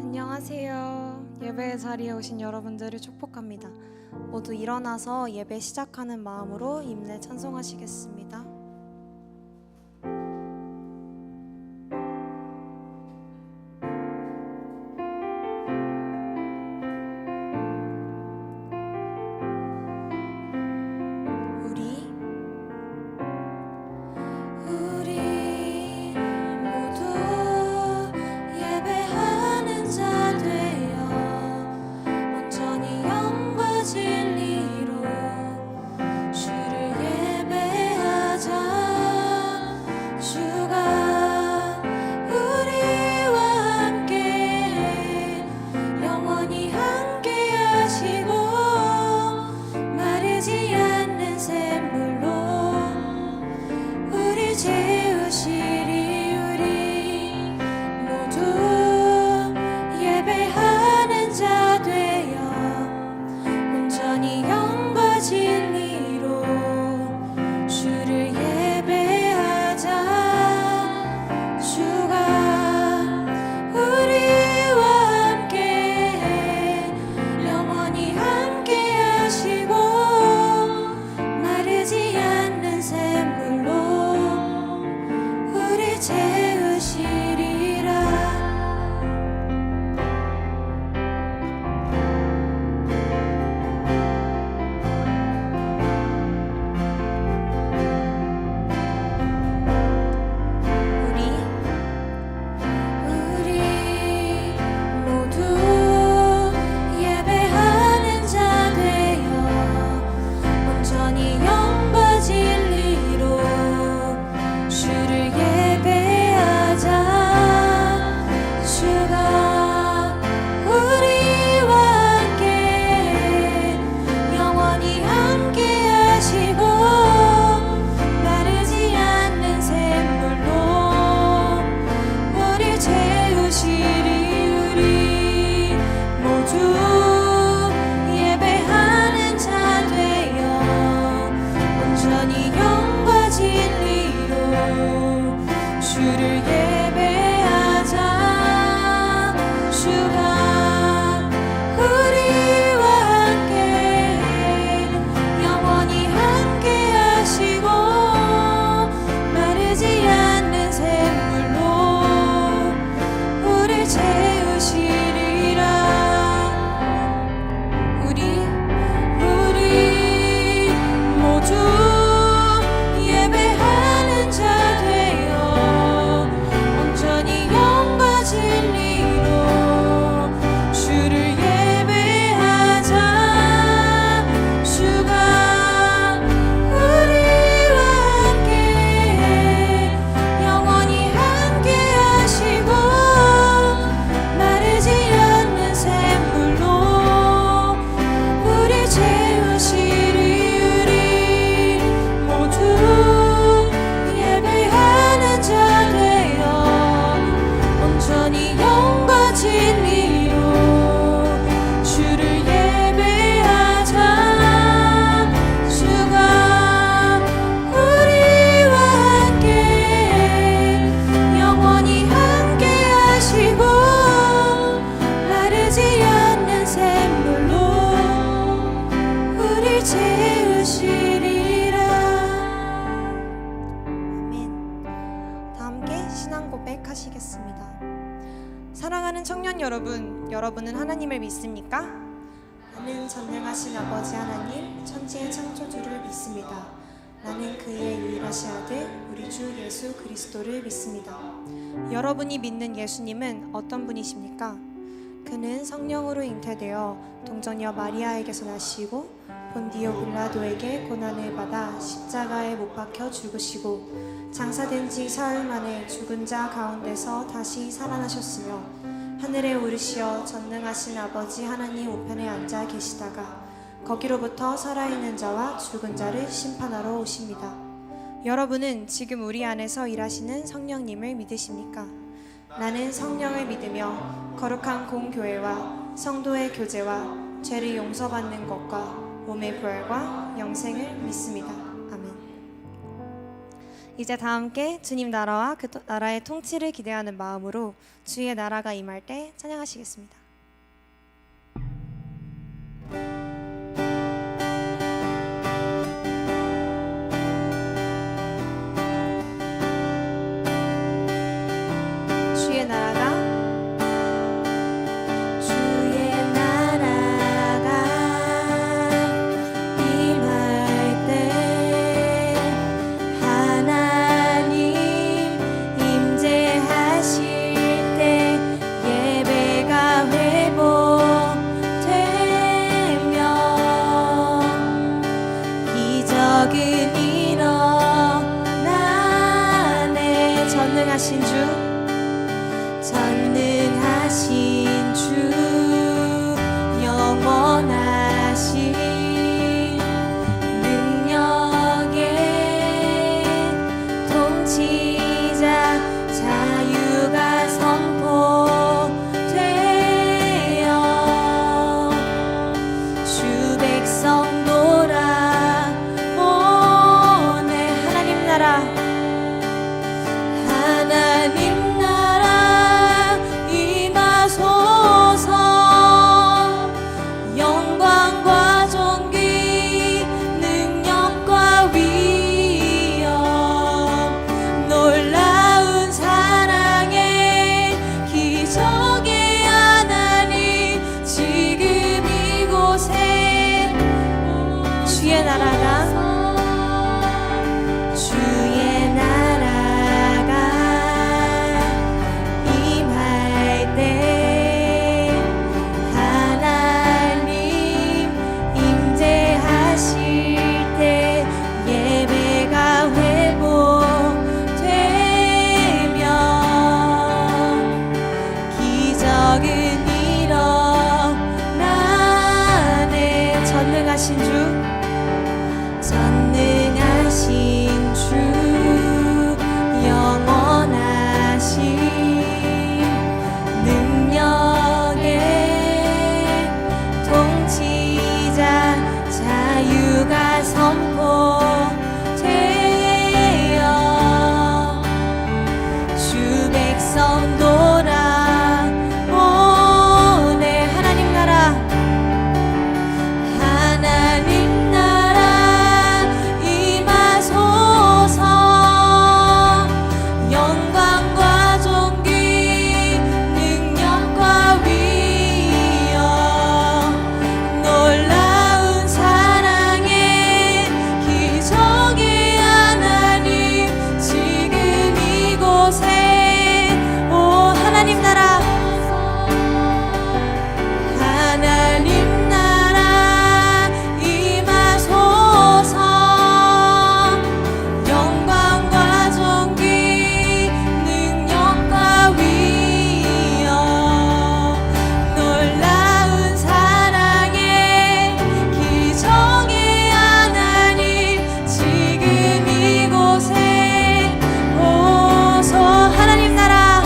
안녕하세요. 예배 자리에 오신 여러분들을 축복합니다. 모두 일어나서 예배 시작하는 마음으로 임내 찬송하시겠습니다. 사랑하는 청년 여러분, 여러분은 하나님을 믿습니까? 나는 전능하신 아버지 하나님, 천지의 창조주를 믿습니다. 나는 그의 유일하신 아들, 우리 주 예수 그리스도를 믿습니다. 여러분이 믿는 예수님은 어떤 분이십니까? 그는 성령으로 잉태되어 동정녀 마리아에게서 나시고 본디오 빌라도에게 고난을 받아 십자가에 못 박혀 죽으시고 장사된 지 사흘 만에 죽은 자 가운데서 다시 살아나셨으며 하늘에 오르시어 전능하신 아버지 하나님 우편에 앉아 계시다가 거기로부터 살아있는 자와 죽은 자를 심판하러 오십니다. 여러분은 지금 우리 안에서 일하시는 성령님을 믿으십니까? 나는 성령을 믿으며 거룩한 공교회와 성도의 교제와 죄를 용서받는 것과 몸의 부활과 영생을 믿습니다. 아멘. 이제 다 함께 주님 나라와 그 나라의 통치를 기대하는 마음으로 주의 나라가 임할 때 찬양하시겠습니다. 주의 나라가 임할 때 하나님 임재하실 때 예배가 회복되며 기적은 일어나네. 전능하신 주 영원하신 능력의 통치자 자유가 선포되어 주 백성 돌아오네. 하나님 나라 임하소서. 영광과 존귀 능력과 위엄 놀라운 사랑의 기적의 하나님 지금 이곳에 주의 나라가 임할 때 하나님 임재하실 때 예배가 회복되며 기적은 일어나네. 전능하신 주 영원하신 능력의 통치자 자유가 선포되어 주 백성 돌아오네. 하나님 나라 임하소서. 영광과 존귀 능력과 위엄 놀라운 사랑의 기적의 하나님 지금 이곳에 오 하나님 나라 임하소서. 영광과 존귀 능력과 위엄 놀라운 사랑의 기적의 하나님 지금 이곳에 오소. 하나님 나라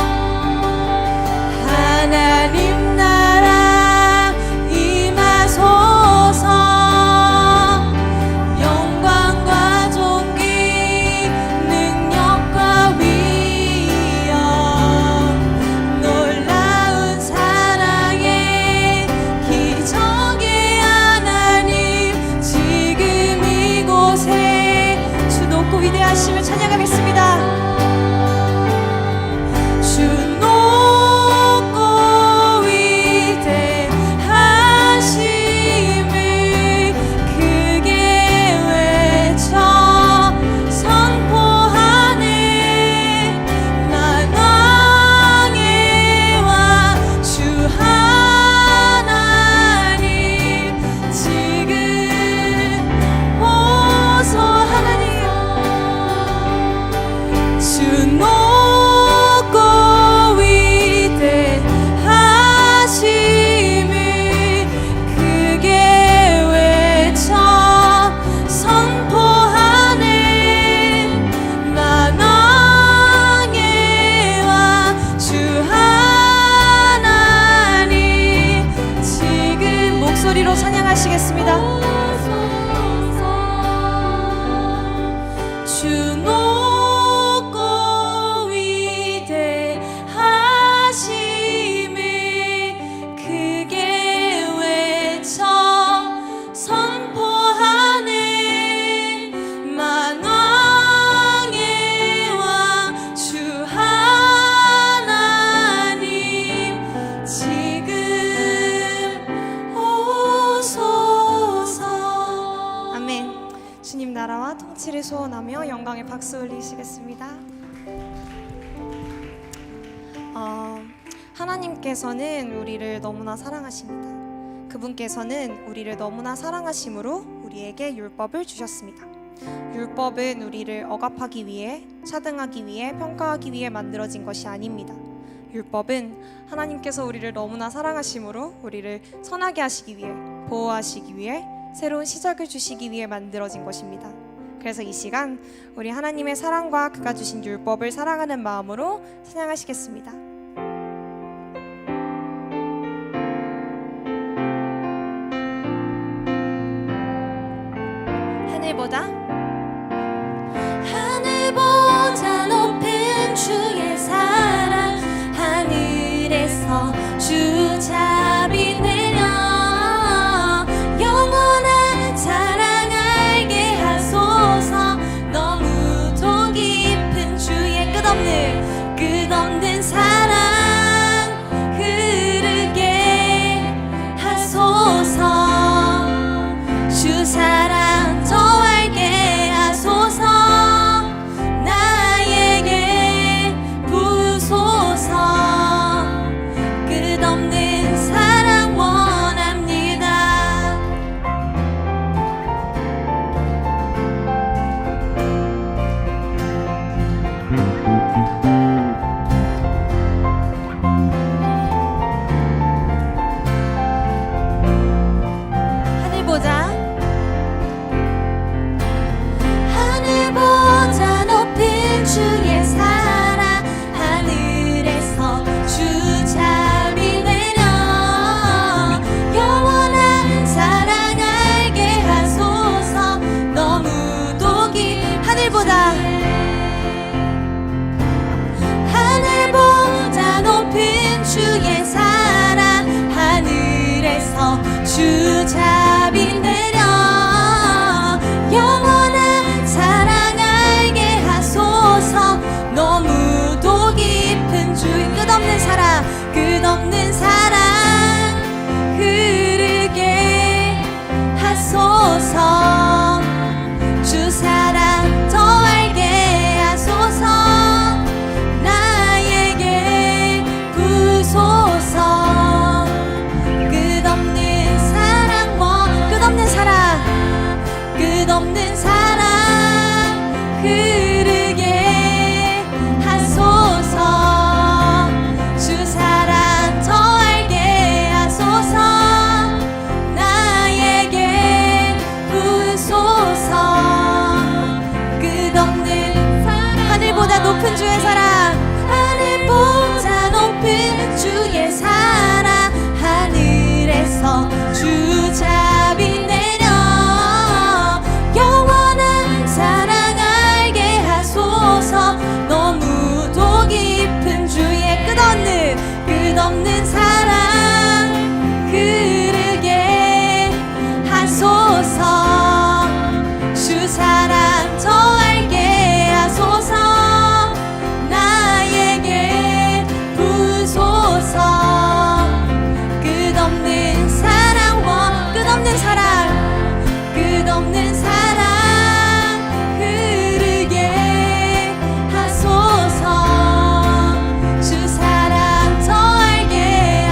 임하소서. 영광과 존귀 능력과 위엄 놀라운 사랑의 기적의 하나님 지금 이곳에 주 높고 위대하심을 찬양하겠습니다. 주 높고 위대하심을 크게 외쳐 선포하네. 만왕의 왕 주 하나님 지금 오소. 하나님 주 높고 위대하심을 크게 외쳐 선포하네. 만왕의 왕 주 하나님 지금 목소리로 찬양하시겠습니다. 주 높고 하시기를 소원하며 영광의 박수 올리시겠습니다. 하나님께서는 우리를 너무나 사랑하십니다. 그분께서는 우리를 너무나 사랑하심으로 우리에게 율법을 주셨습니다. 율법은 우리를 억압하기 위해, 차등하기 위해, 평가하기 위해 만들어진 것이 아닙니다. 율법은 하나님께서 우리를 너무나 사랑하심으로 우리를 선하게 하시기 위해, 보호하시기 위해, 새로운 시작을 주시기 위해 만들어진 것입니다. 그래서 이 시간 우리 하나님의 사랑과 그가 주신 율법을 사랑하는 마음으로 찬양하시겠습니다. 하늘보다 높은 주의 사랑, 하늘에서 주잡이 내려 영원한 사랑 알게 하소서. 너무도 깊은 주의 끝없는 사랑 흐르게 하소서. 주 사랑 더 알게 하소서. 나에게 부소서. 끝없는 사랑 원합니다. 하늘보다 높은 주의 사랑, 하늘에서 주잡이 내려 영원한 사랑 알게 하소서. 너무도 하늘보다 높은 주의 사랑, 하늘에서 주잡이 내려 영원한 사랑 알게 하소서. 너무도 깊은 주의 끝없는 사랑 흐르게 하소서. 주 사랑 더 알게 하소서. 나에게 부소서. 끝없는 사랑 흐르게 하소서. 주 사랑 더 알게 하소서. 나에게 부소서. 끝없는 사랑 하늘보다 높은 주의 사랑, 하늘보다 높은 주의 사랑, 하늘에서 주잡이 내려 영원한 사랑 알게 하소서. 너무도 깊은 주의 끝없는 사랑 흐르게 하소서. 주 사랑 더 알게 하소서. 나에게 부소서. 끝없는 사랑 흐르게 하소서. 주 사랑 더 알게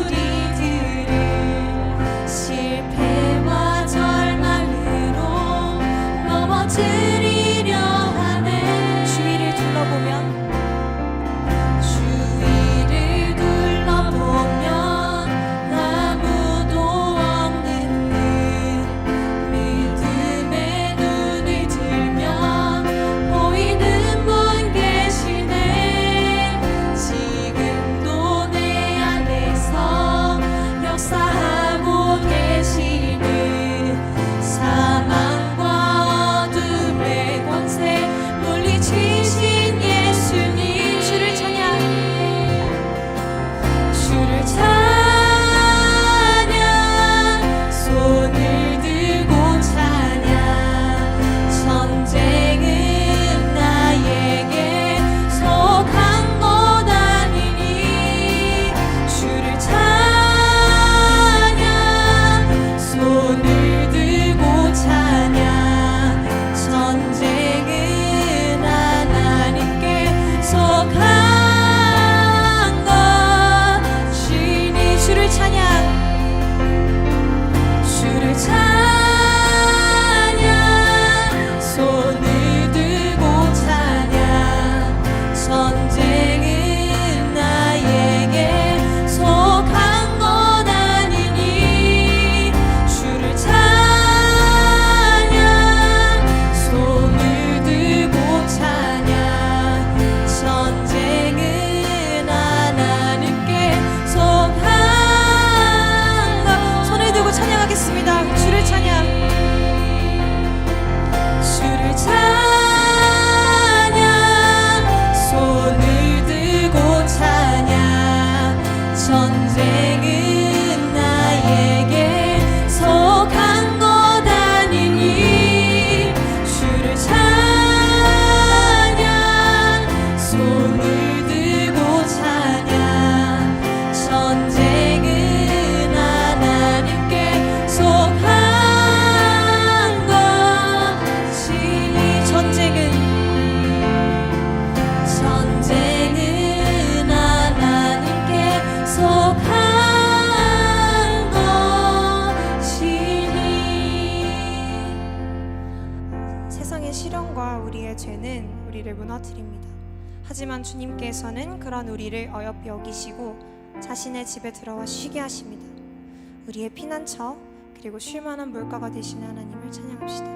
우리들을 실패와 절망으로 넘어뜨리려 하네. 주위를 둘러보면 아무도 없는 듯 믿음의 눈을 들면 보이는 분 계시네. 지금도 내 안에서 역사하고 계시는 사망과 어둠의 권세 물리치신 예수님. 주를 찬양, 주를 찬양, 손을 들고 찬양. 전쟁은 나에게 속한 것 아니니. 주를 찬양, 손을 들고 찬양. 전쟁은 하나님께 속한 것이니. 주를 찬양, 주를 찬양, 손을 들고 찬양. 전쟁은 나에게 속한 것 아니니. 주를 찬양, 손을 들고 찬양. 전쟁은 하나님께 속한 것. 손을 들고 찬양하겠습니다. 주를 찬양, 주를 찬양, 손을 들고 찬양. 전쟁은 나에게 속한 것 아니니. 주를 찬양, 손을 들고 찬양. 전쟁은 하나님께 속한 것이니. 전쟁은 하나님께 속한 것이니. 세상의 시련과 우리의 죄는 우리를 무너뜨립니다. 하지만 주님께서는 그런 우리를 어여삐 여기시고 자신의 집에 들어와 쉬게 하십니다. 우리의 피난처 그리고 쉴만한 물가가 되시는 하나님을 찬양합시다.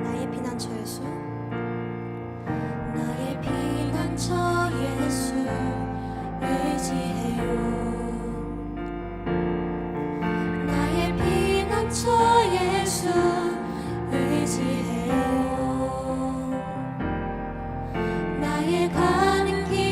나의 피난처 예수, 나의 피난처 예수 의지해요. 나의 피난처 예수 의지해요. 나의 가는 길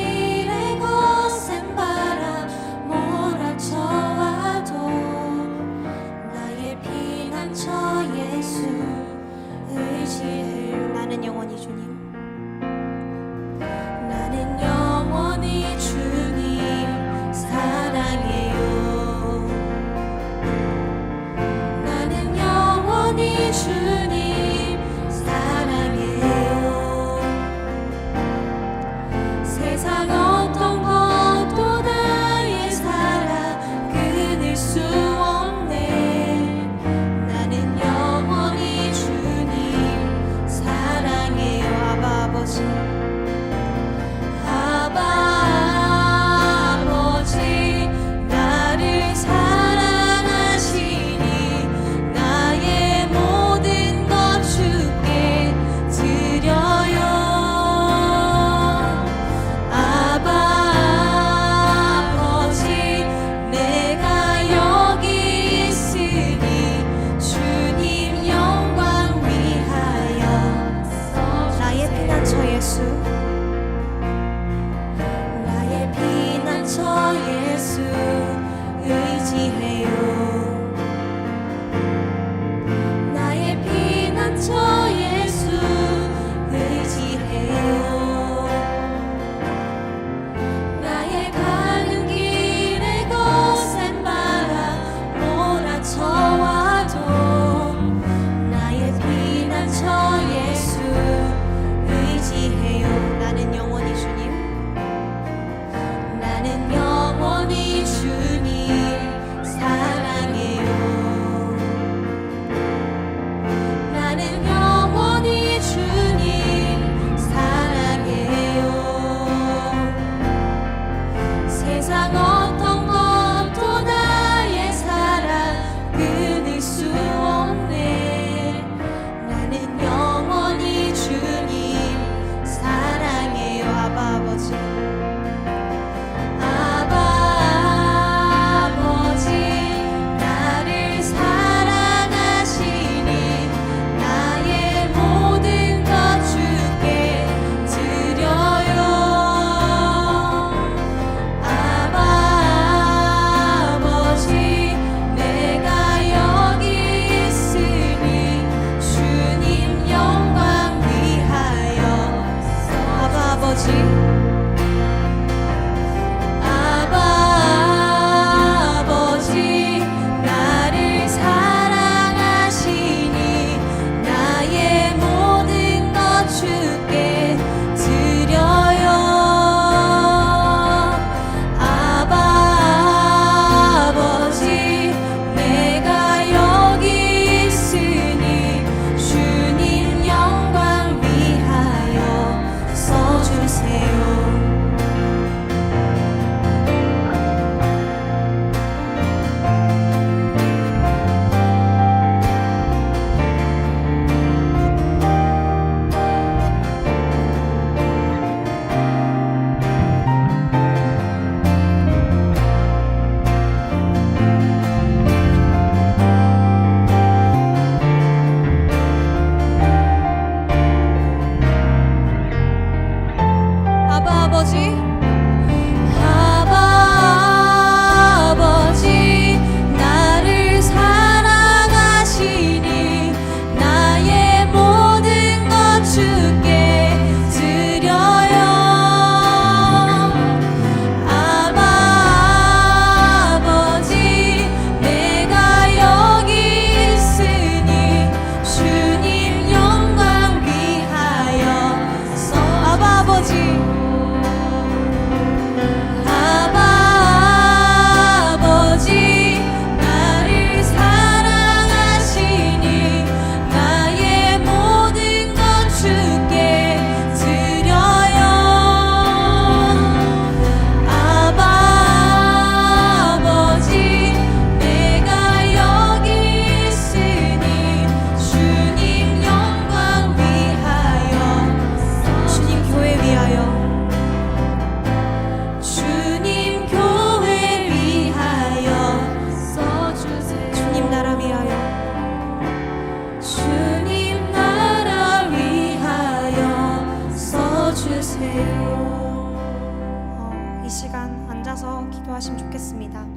일어나서 기도하시면 좋겠습니다.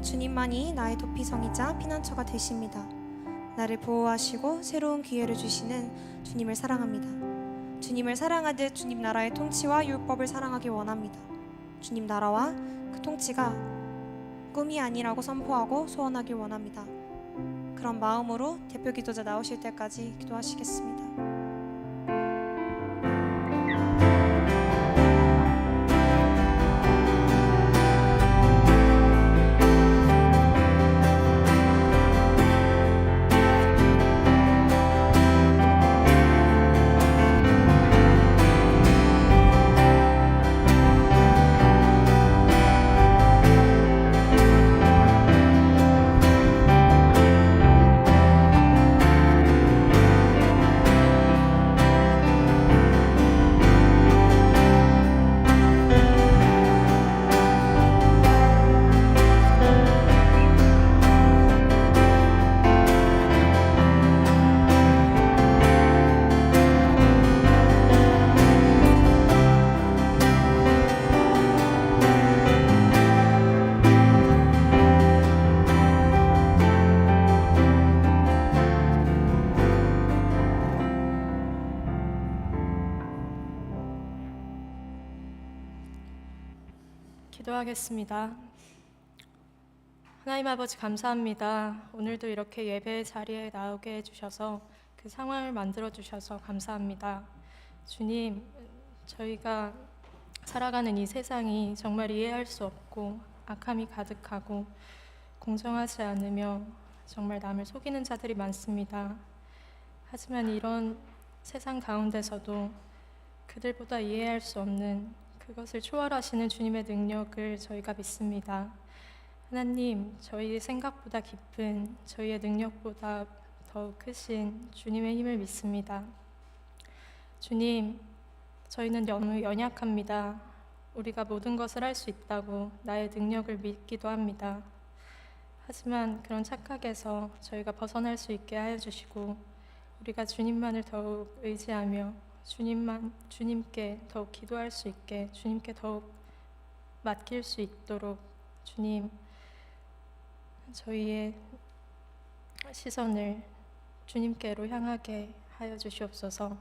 주님만이 나의 도피성이자 피난처가 되십니다. 나를 보호하시고 새로운 기회를 주시는 주님을 사랑합니다. 주님을 사랑하듯 주님 나라의 통치와 율법을 사랑하기 원합니다. 주님 나라와 그 통치가 꿈이 아니라고 선포하고 소원하길 원합니다. 그런 마음으로 대표 기도자 나오실 때까지 기도하시겠습니다. 기도하겠습니다. 하나님 아버지 감사합니다. 오늘도 이렇게 예배의 자리에 나오게 해주셔서 그 상황을 만들어주셔서 감사합니다. 주님, 저희가 살아가는 이 세상이 정말 이해할 수 없고 악함이 가득하고 공정하지 않으며 정말 남을 속이는 자들이 많습니다. 하지만 이런 세상 가운데서도 그들보다 이해할 수 없는 그것을 초월하시는 주님의 능력을 저희가 믿습니다. 하나님, 저희의 생각보다 깊은 저희의 능력보다 더욱 크신 주님의 힘을 믿습니다. 주님, 저희는 너무 연약합니다. 우리가 모든 것을 할 수 있다고 나의 능력을 믿기도 합니다. 하지만 그런 착각에서 저희가 벗어날 수 있게 하여 주시고 우리가 주님만을 더욱 의지하며 주님께 더욱 기도할 수 있게 주님께 더욱 맡길 수 있도록 주님, 저희의 시선을 주님께로 향하게 하여 주시옵소서.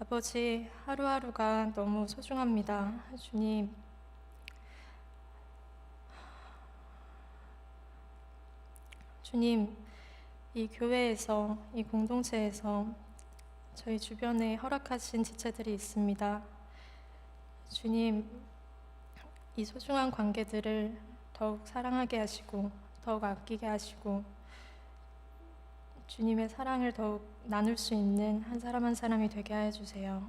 아버지, 하루하루가 너무 소중합니다. 주님, 이 교회에서, 이 공동체에서 저희 주변에 허락하신 지체들이 있습니다. 주님, 이 소중한 관계들을 더욱 사랑하게 하시고 더욱 아끼게 하시고 주님의 사랑을 더욱 나눌 수 있는 한 사람 한 사람이 되게 하여 주세요.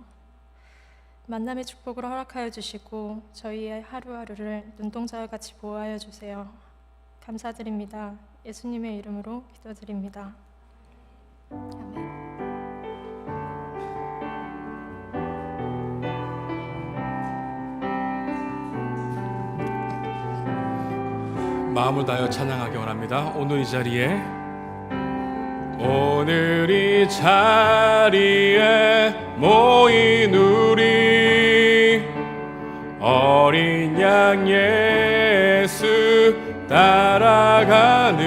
만남의 축복을 허락하여 주시고 저희의 하루하루를 눈동자와 같이 보호하여 주세요. 감사드립니다. 예수님의 이름으로 기도드립니다. 아멘. 마음을 다하여 찬양하기 원합니다. 오늘 이 자리에 모인 우리 어린 양 예수 따라가는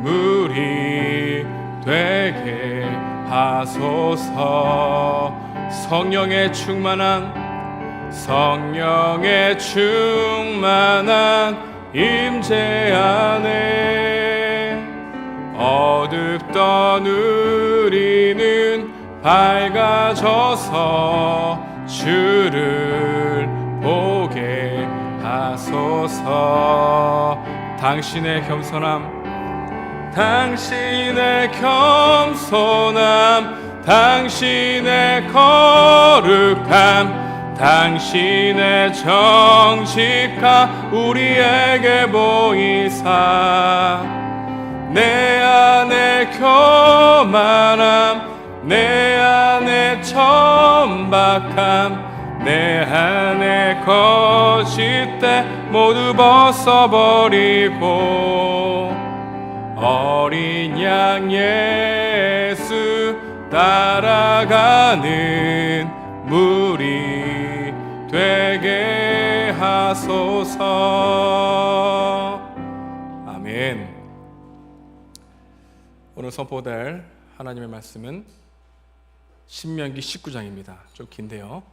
무리 되게 하소서. 성령의 충만한 임재 안에 어둡던 우리는 밝아져서 주를 보게 하소서. 당신의 겸손함, 당신의 거룩함, 당신의 정직함 우리에게 보이사 내 안에 교만함, 내 안에 천박함, 내 안에 거짓대 모두 벗어버리고 어린 양 예수 따라가는 무리 되게 주옵소서. 아멘. 오늘 선포될 하나님의 말씀은 신명기 19장입니다. 좀 긴데요.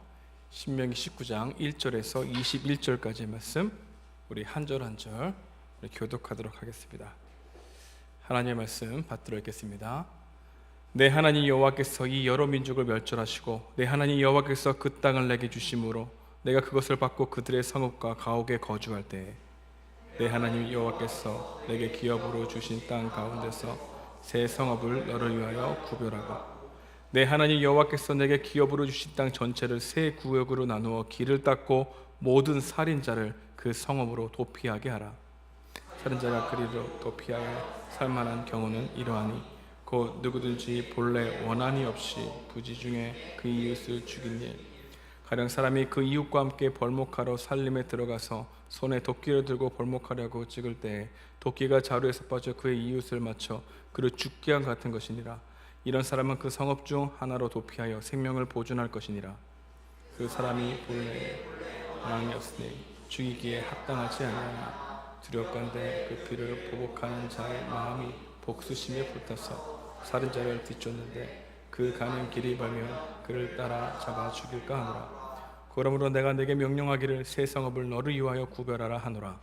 신명기 19장 1절에서 21절까지의 말씀, 우리 한 절 한 절 교독하도록 하겠습니다. 하나님의 말씀 받들어 읽겠습니다. 내 하나님 여호와께서 이 여러 민족을 멸절하시고 내 하나님 여호와께서 그 땅을 내게 주심으로 내가 그것을 받고 그들의 성읍과 가옥에 거주할 때에 내 하나님 여호와께서 내게 기업으로 주신 땅 가운데서 새 성읍을 너를 위하여 구별하고 내 하나님 여호와께서 내게 기업으로 주신 땅 전체를 세 구역으로 나누어 길을 닦고 모든 살인자를 그 성읍으로 도피하게 하라. 살인자가 그리로 도피하여 살만한 경우는 이러하니 곧 누구든지 본래 원한이 없이 부지 중에 그 이웃을 죽인 일, 가령 사람이 그 이웃과 함께 벌목하러 살림에 들어가서 손에 도끼를 들고 벌목하려고 찍을 때에 도끼가 자루에서 빠져 그의 이웃을 맞춰 그를 죽게 한 같은 것이니라. 이런 사람은 그 성읍 중 하나로 도피하여 생명을 보존할 것이니라. 그 사람이 본래 원한이 없으니 죽이기에 합당하지 아니하나 두렵건대 그 피를 보복하는 자의 마음이 복수심에 불타서 살인자를 뒤쫓는데 그 가는 길이 멀면 그를 따라 잡아 죽일까 하노라. 그러므로 내가 내게 명령하기를 새 성읍을 너를 위하여 구별하라 하노라.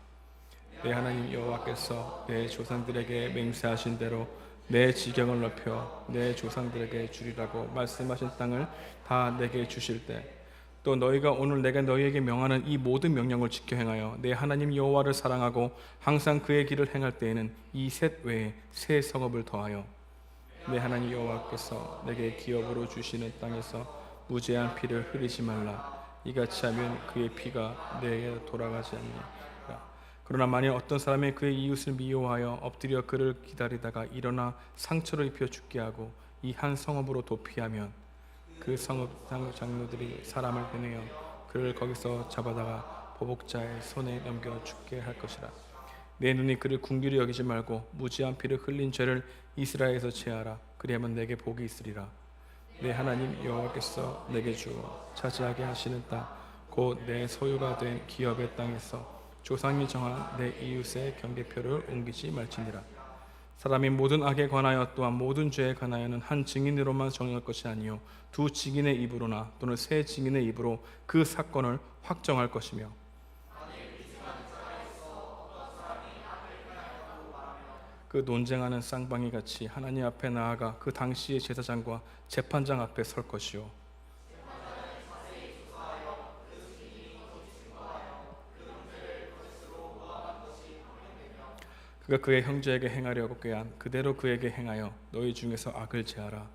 내 하나님 여호와께서 내 조상들에게 맹세하신 대로 내 지경을 넓혀 내 조상들에게 주리라고 말씀하신 땅을 다 내게 주실 때 또 너희가 오늘 내가 너희에게 명하는 이 모든 명령을 지켜 행하여 내 하나님 여호와를 사랑하고 항상 그의 길을 행할 때에는 이 셋 외에 새 성읍을 더하여 내 하나님 여호와께서 내게 기업으로 주시는 땅에서 무죄한 피를 흘리지 말라. 이같이 하면 그의 피가 내게 돌아가지 않니라. 그러나 만일 어떤 사람이 그의 이웃을 미워하여 엎드려 그를 기다리다가 일어나 상처를 입혀 죽게 하고 이 한 성읍으로 도피하면 그 성읍 장로들이 사람을 보내어 그를 거기서 잡아다가 보복자의 손에 넘겨 죽게 할 것이라. 내 눈이 그를 궁휼히 여기지 말고 무지한 피를 흘린 죄를 이스라엘에서 제하라. 그리하면 내게 복이 있으리라. 내 하나님 여호와께서 내게 주어 차지하게 하시는 땅 곧 내 소유가 된 기업의 땅에서 조상이 정한 내 이웃의 경계표를 옮기지 말지니라. 사람이 모든 악에 관하여 또한 모든 죄에 관하여는 한 증인으로만 정할 것이 아니요 두 증인의 입으로나 또는 세 증인의 입으로 그 사건을 확정할 것이며 그 논쟁하는 쌍방이 같이 하나님 앞에 나아가 그 당시의 제사장과 재판장 앞에 설 것이요 그가 그의 형제에게 행하려고 꾀한 그대로 그에게 행하여 너희 중에서 악을 제하라.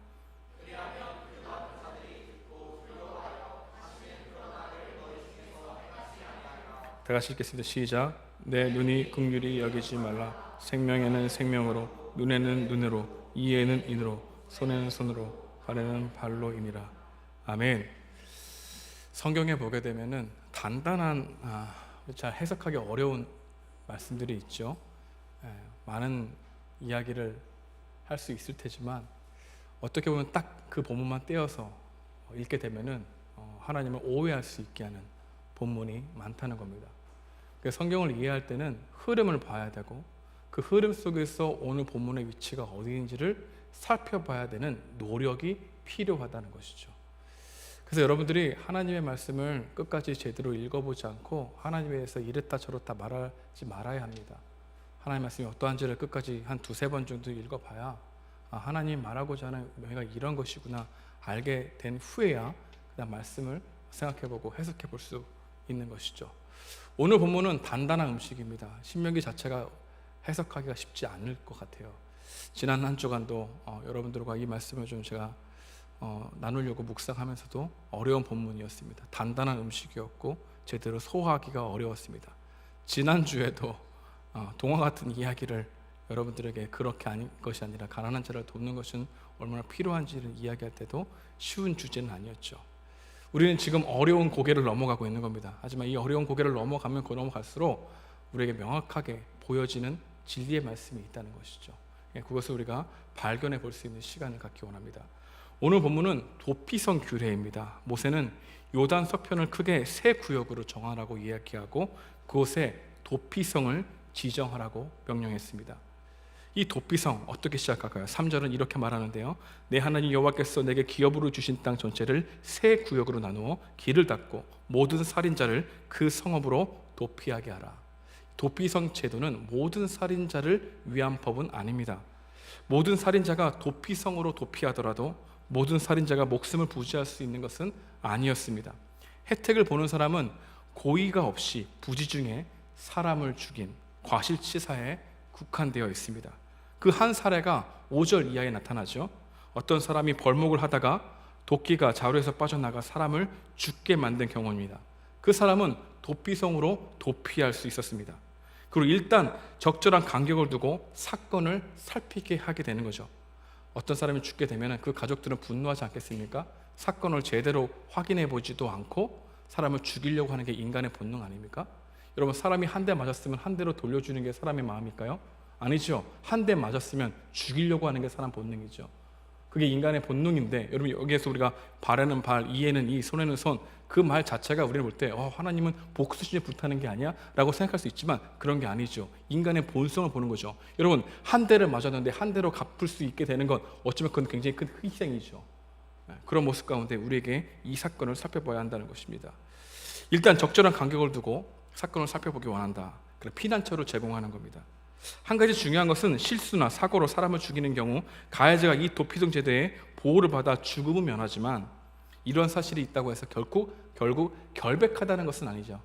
다 같이 읽겠습니다. 시작. 내 눈이 긍휼히 여기지 말라. 생명에는 생명으로, 눈에는 눈으로, 이에는 인으로, 손에는 손으로, 발에는 발로이니라. 아멘. 성경에 보게 되면은 단단한 잘 해석하기 어려운 말씀들이 있죠. 많은 이야기를 할 수 있을 테지만 어떻게 보면 딱 그 본문만 떼어서 읽게 되면은 하나님을 오해할 수 있게 하는 본문이 많다는 겁니다. 그래서 성경을 이해할 때는 흐름을 봐야 되고 그 흐름 속에서 오늘 본문의 위치가 어디인지를 살펴봐야 되는 노력이 필요하다는 것이죠. 그래서 여러분들이 하나님의 말씀을 끝까지 제대로 읽어보지 않고 하나님에 대해서 이랬다 저랬다 말하지 말아야 합니다. 하나님 말씀이 어떠한지를 끝까지 한 두세 번 정도 읽어봐야 하나님 말하고자 하는 의미가 이런 것이구나 알게 된 후에야 그다음 말씀을 생각해보고 해석해볼 수 있는 것이죠. 오늘 본문은 단단한 음식입니다. 신명기 자체가 해석하기가 쉽지 않을 것 같아요. 지난 한 주간도 여러분들과 이 말씀을 좀 제가 나누려고 묵상하면서도 어려운 본문이었습니다. 단단한 음식이었고 제대로 소화하기가 어려웠습니다. 지난주에도 동화 같은 이야기를 여러분들에게 그렇게 아닌 것이 아니라 가난한 자를 돕는 것은 얼마나 필요한지를 이야기할 때도 쉬운 주제는 아니었죠. 우리는 지금 어려운 고개를 넘어가고 있는 겁니다. 하지만 이 어려운 고개를 넘어가면 넘어갈수록 우리에게 명확하게 보여지는 진리의 말씀이 있다는 것이죠. 그것을 우리가 발견해 볼 수 있는 시간을 갖기 원합니다. 오늘 본문은 도피성 규례입니다. 모세는 요단 서편을 크게 세 구역으로 정하라고 이야기하고 그곳에 도피성을 지정하라고 명령했습니다. 이 도피성 어떻게 시작할까요? 3절은 이렇게 말하는데요. 내 하나님 여호와께서 내게 기업으로 주신 땅 전체를 세 구역으로 나누어 길을 닫고 모든 살인자를 그 성읍으로 도피하게 하라. 도피성 제도는 모든 살인자를 위한 법은 아닙니다. 모든 살인자가 도피성으로 도피하더라도 모든 살인자가 목숨을 부지할 수 있는 것은 아니었습니다. 혜택을 보는 사람은 고의가 없이 부지중에 사람을 죽인 과실치사에 국한되어 있습니다. 그 한 사례가 5절 이하에 나타나죠. 어떤 사람이 벌목을 하다가 도끼가 자루에서 빠져나가 사람을 죽게 만든 경우입니다. 그 사람은 도피성으로 도피할 수 있었습니다. 그리고 일단 적절한 간격을 두고 사건을 살피게 하게 되는 거죠. 어떤 사람이 죽게 되면 그 가족들은 분노하지 않겠습니까? 사건을 제대로 확인해 보지도 않고 사람을 죽이려고 하는 게 인간의 본능 아닙니까? 여러분, 사람이 한 대 맞았으면 한 대로 돌려주는 게 사람의 마음일까요? 아니죠. 한 대 맞았으면 죽이려고 하는 게 사람 본능이죠. 그게 인간의 본능인데, 여러분, 여기에서 우리가 발에는 발, 이에는 이, 손에는 손, 그 말 자체가 우리는 볼 때 하나님은 복수심에 불타는 게 아니야? 라고 생각할 수 있지만 그런 게 아니죠. 인간의 본성을 보는 거죠. 여러분, 한 대를 맞았는데 한 대로 갚을 수 있게 되는 건 어쩌면 그건 굉장히 큰 희생이죠. 그런 모습 가운데 우리에게 이 사건을 살펴봐야 한다는 것입니다. 일단 적절한 간격을 두고 사건을 살펴보기 원한다. 그래서 피난처를 제공하는 겁니다. 한 가지 중요한 것은 실수나 사고로 사람을 죽이는 경우 가해자가 이 도피성 제도에 보호를 받아 죽음은 면하지만 이런 사실이 있다고 해서 결국 결백하다는 것은 아니죠.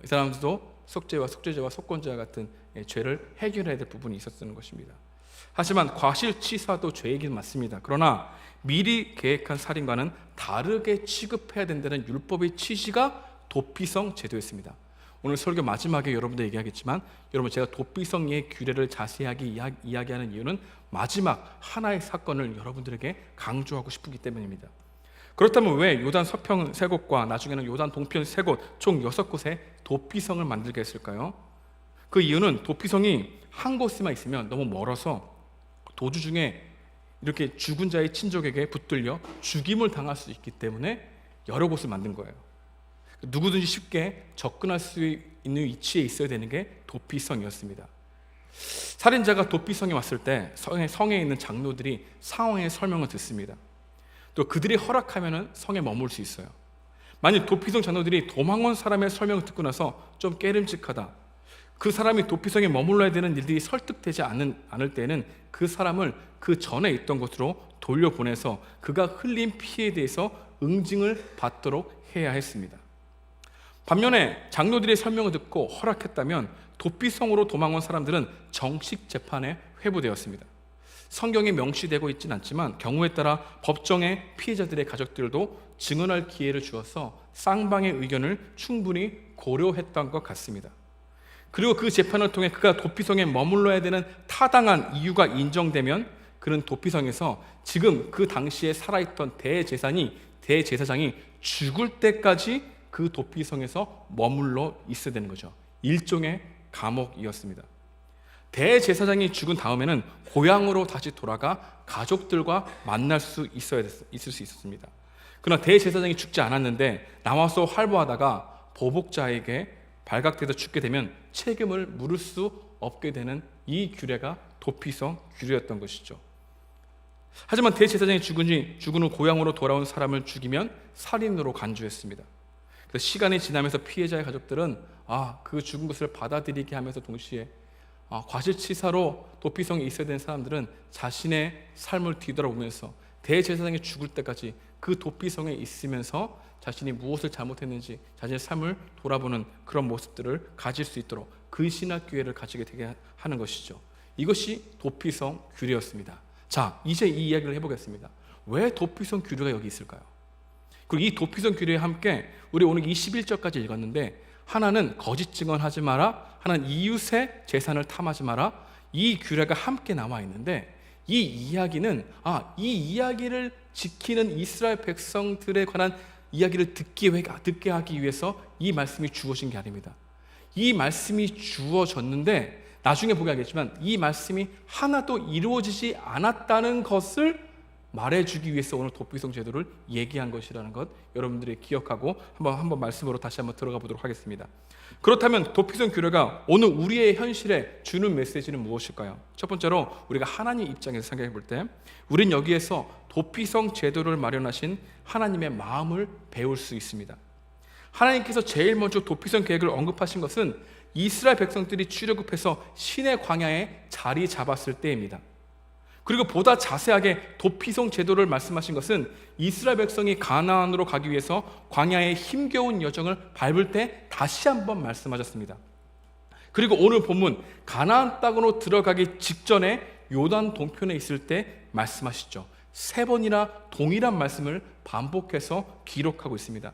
이 사람들도 속죄와 속죄죄와 속건죄와 같은 죄를 해결해야 될 부분이 있었다는 것입니다. 하지만 과실치사도 죄이긴 맞습니다. 그러나 미리 계획한 살인과는 다르게 취급해야 된다는 율법의 취지가 도피성 제도였습니다. 오늘 설교 마지막에 여러분들 얘기하겠지만, 여러분, 제가 도피성의 규례를 자세하게 이야기하는 이유는 마지막 하나의 사건을 여러분들에게 강조하고 싶기 때문입니다. 그렇다면 왜 요단 서편 3곳과 나중에는 요단 동편 3곳 총 6곳에 도피성을 만들게 했을까요? 그 이유는 도피성이 한 곳에만 있으면 너무 멀어서 도주 중에 이렇게 죽은 자의 친족에게 붙들려 죽임을 당할 수 있기 때문에 여러 곳을 만든 거예요. 누구든지 쉽게 접근할 수 있는 위치에 있어야 되는 게 도피성이었습니다. 살인자가 도피성에 왔을 때 성에 있는 장로들이 상황의 설명을 듣습니다. 또 그들이 허락하면 성에 머물 수 있어요. 만약 도피성 장로들이 도망온 사람의 설명을 듣고 나서 좀 깨름직하다, 그 사람이 도피성에 머물러야 되는 일들이 설득되지 않을 때는 그 사람을 그 전에 있던 곳으로 돌려보내서 그가 흘린 피해에 대해서 응징을 받도록 해야 했습니다. 반면에 장로들의 설명을 듣고 허락했다면 도피성으로 도망온 사람들은 정식 재판에 회부되었습니다. 성경에 명시되고 있지는 않지만 경우에 따라 법정에 피해자들의 가족들도 증언할 기회를 주어서 쌍방의 의견을 충분히 고려했던 것 같습니다. 그리고 그 재판을 통해 그가 도피성에 머물러야 되는 타당한 이유가 인정되면 그는 도피성에서 지금 그 당시에 살아있던 대제사장이 죽을 때까지 그 도피성에서 머물러 있어야 되는 거죠. 일종의 감옥이었습니다. 대제사장이 죽은 다음에는 고향으로 다시 돌아가 가족들과 만날 수 있을 수 있었습니다. 그러나 대제사장이 죽지 않았는데 나와서 활보하다가 보복자에게 발각돼서 죽게 되면 책임을 물을 수 없게 되는 이 규례가 도피성 규례였던 것이죠. 하지만 대제사장이 죽은 후 고향으로 돌아온 사람을 죽이면 살인으로 간주했습니다. 그래서 시간이 지나면서 피해자의 가족들은 그 죽은 것을 받아들이게 하면서 동시에 과실치사로 도피성에 있어야 되는 사람들은 자신의 삶을 뒤돌아보면서 대제사장이 죽을 때까지 그 도피성에 있으면서 자신이 무엇을 잘못했는지 자신의 삶을 돌아보는 그런 모습들을 가질 수 있도록 근신할 기회를 가지게 되게 하는 것이죠. 이것이 도피성 규례였습니다. 자, 이제 이 이야기를 해보겠습니다. 왜 도피성 규례가 여기 있을까요? 그리고 이 도피성 규례와 함께 우리 오늘 21절까지 읽었는데, 하나는 거짓 증언하지 마라, 하나는 이웃의 재산을 탐하지 마라, 이 규례가 함께 나와 있는데, 이 이야기는 이 이야기를 지키는 이스라엘 백성들에 관한 이야기를 듣게 하기 위해서 이 말씀이 주어진 게 아닙니다. 이 말씀이 주어졌는데 나중에 보게 하겠지만 이 말씀이 하나도 이루어지지 않았다는 것을 말해주기 위해서 오늘 도피성 제도를 얘기한 것이라는 것 여러분들이 기억하고 한번 말씀으로 다시 한번 들어가 보도록 하겠습니다. 그렇다면 도피성 규례가 오늘 우리의 현실에 주는 메시지는 무엇일까요? 첫 번째로 우리가 하나님 입장에서 생각해 볼 때 우린 여기에서 도피성 제도를 마련하신 하나님의 마음을 배울 수 있습니다. 하나님께서 제일 먼저 도피성 계획을 언급하신 것은 이스라엘 백성들이 출애굽해서 시내 광야에 자리 잡았을 때입니다. 그리고 보다 자세하게 도피성 제도를 말씀하신 것은 이스라엘 백성이 가나안으로 가기 위해서 광야의 힘겨운 여정을 밟을 때 다시 한번 말씀하셨습니다. 그리고 오늘 본문 가나안 땅으로 들어가기 직전에 요단 동편에 있을 때 말씀하시죠. 3번이나 동일한 말씀을 반복해서 기록하고 있습니다.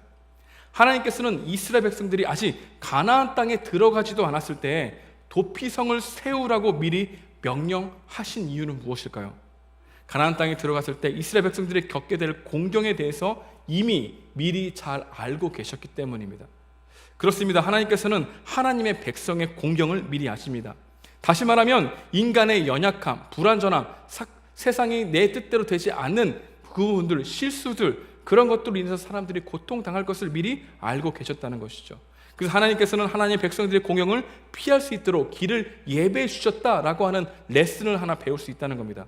하나님께서는 이스라엘 백성들이 아직 가나안 땅에 들어가지도 않았을 때 도피성을 세우라고 미리 명령하신 이유는 무엇일까요? 가나안 땅에 들어갔을 때 이스라엘 백성들이 겪게 될 공경에 대해서 이미 미리 잘 알고 계셨기 때문입니다. 그렇습니다. 하나님께서는 하나님의 백성의 공경을 미리 아십니다. 다시 말하면 인간의 연약함, 불완전함, 세상이 내 뜻대로 되지 않는 그 부분들, 실수들, 그런 것들로 인해서 사람들이 고통당할 것을 미리 알고 계셨다는 것이죠. 그래서 하나님께서는 하나님의 백성들의 공경을 피할 수 있도록 길을 예배해 주셨다라고 하는 레슨을 하나 배울 수 있다는 겁니다.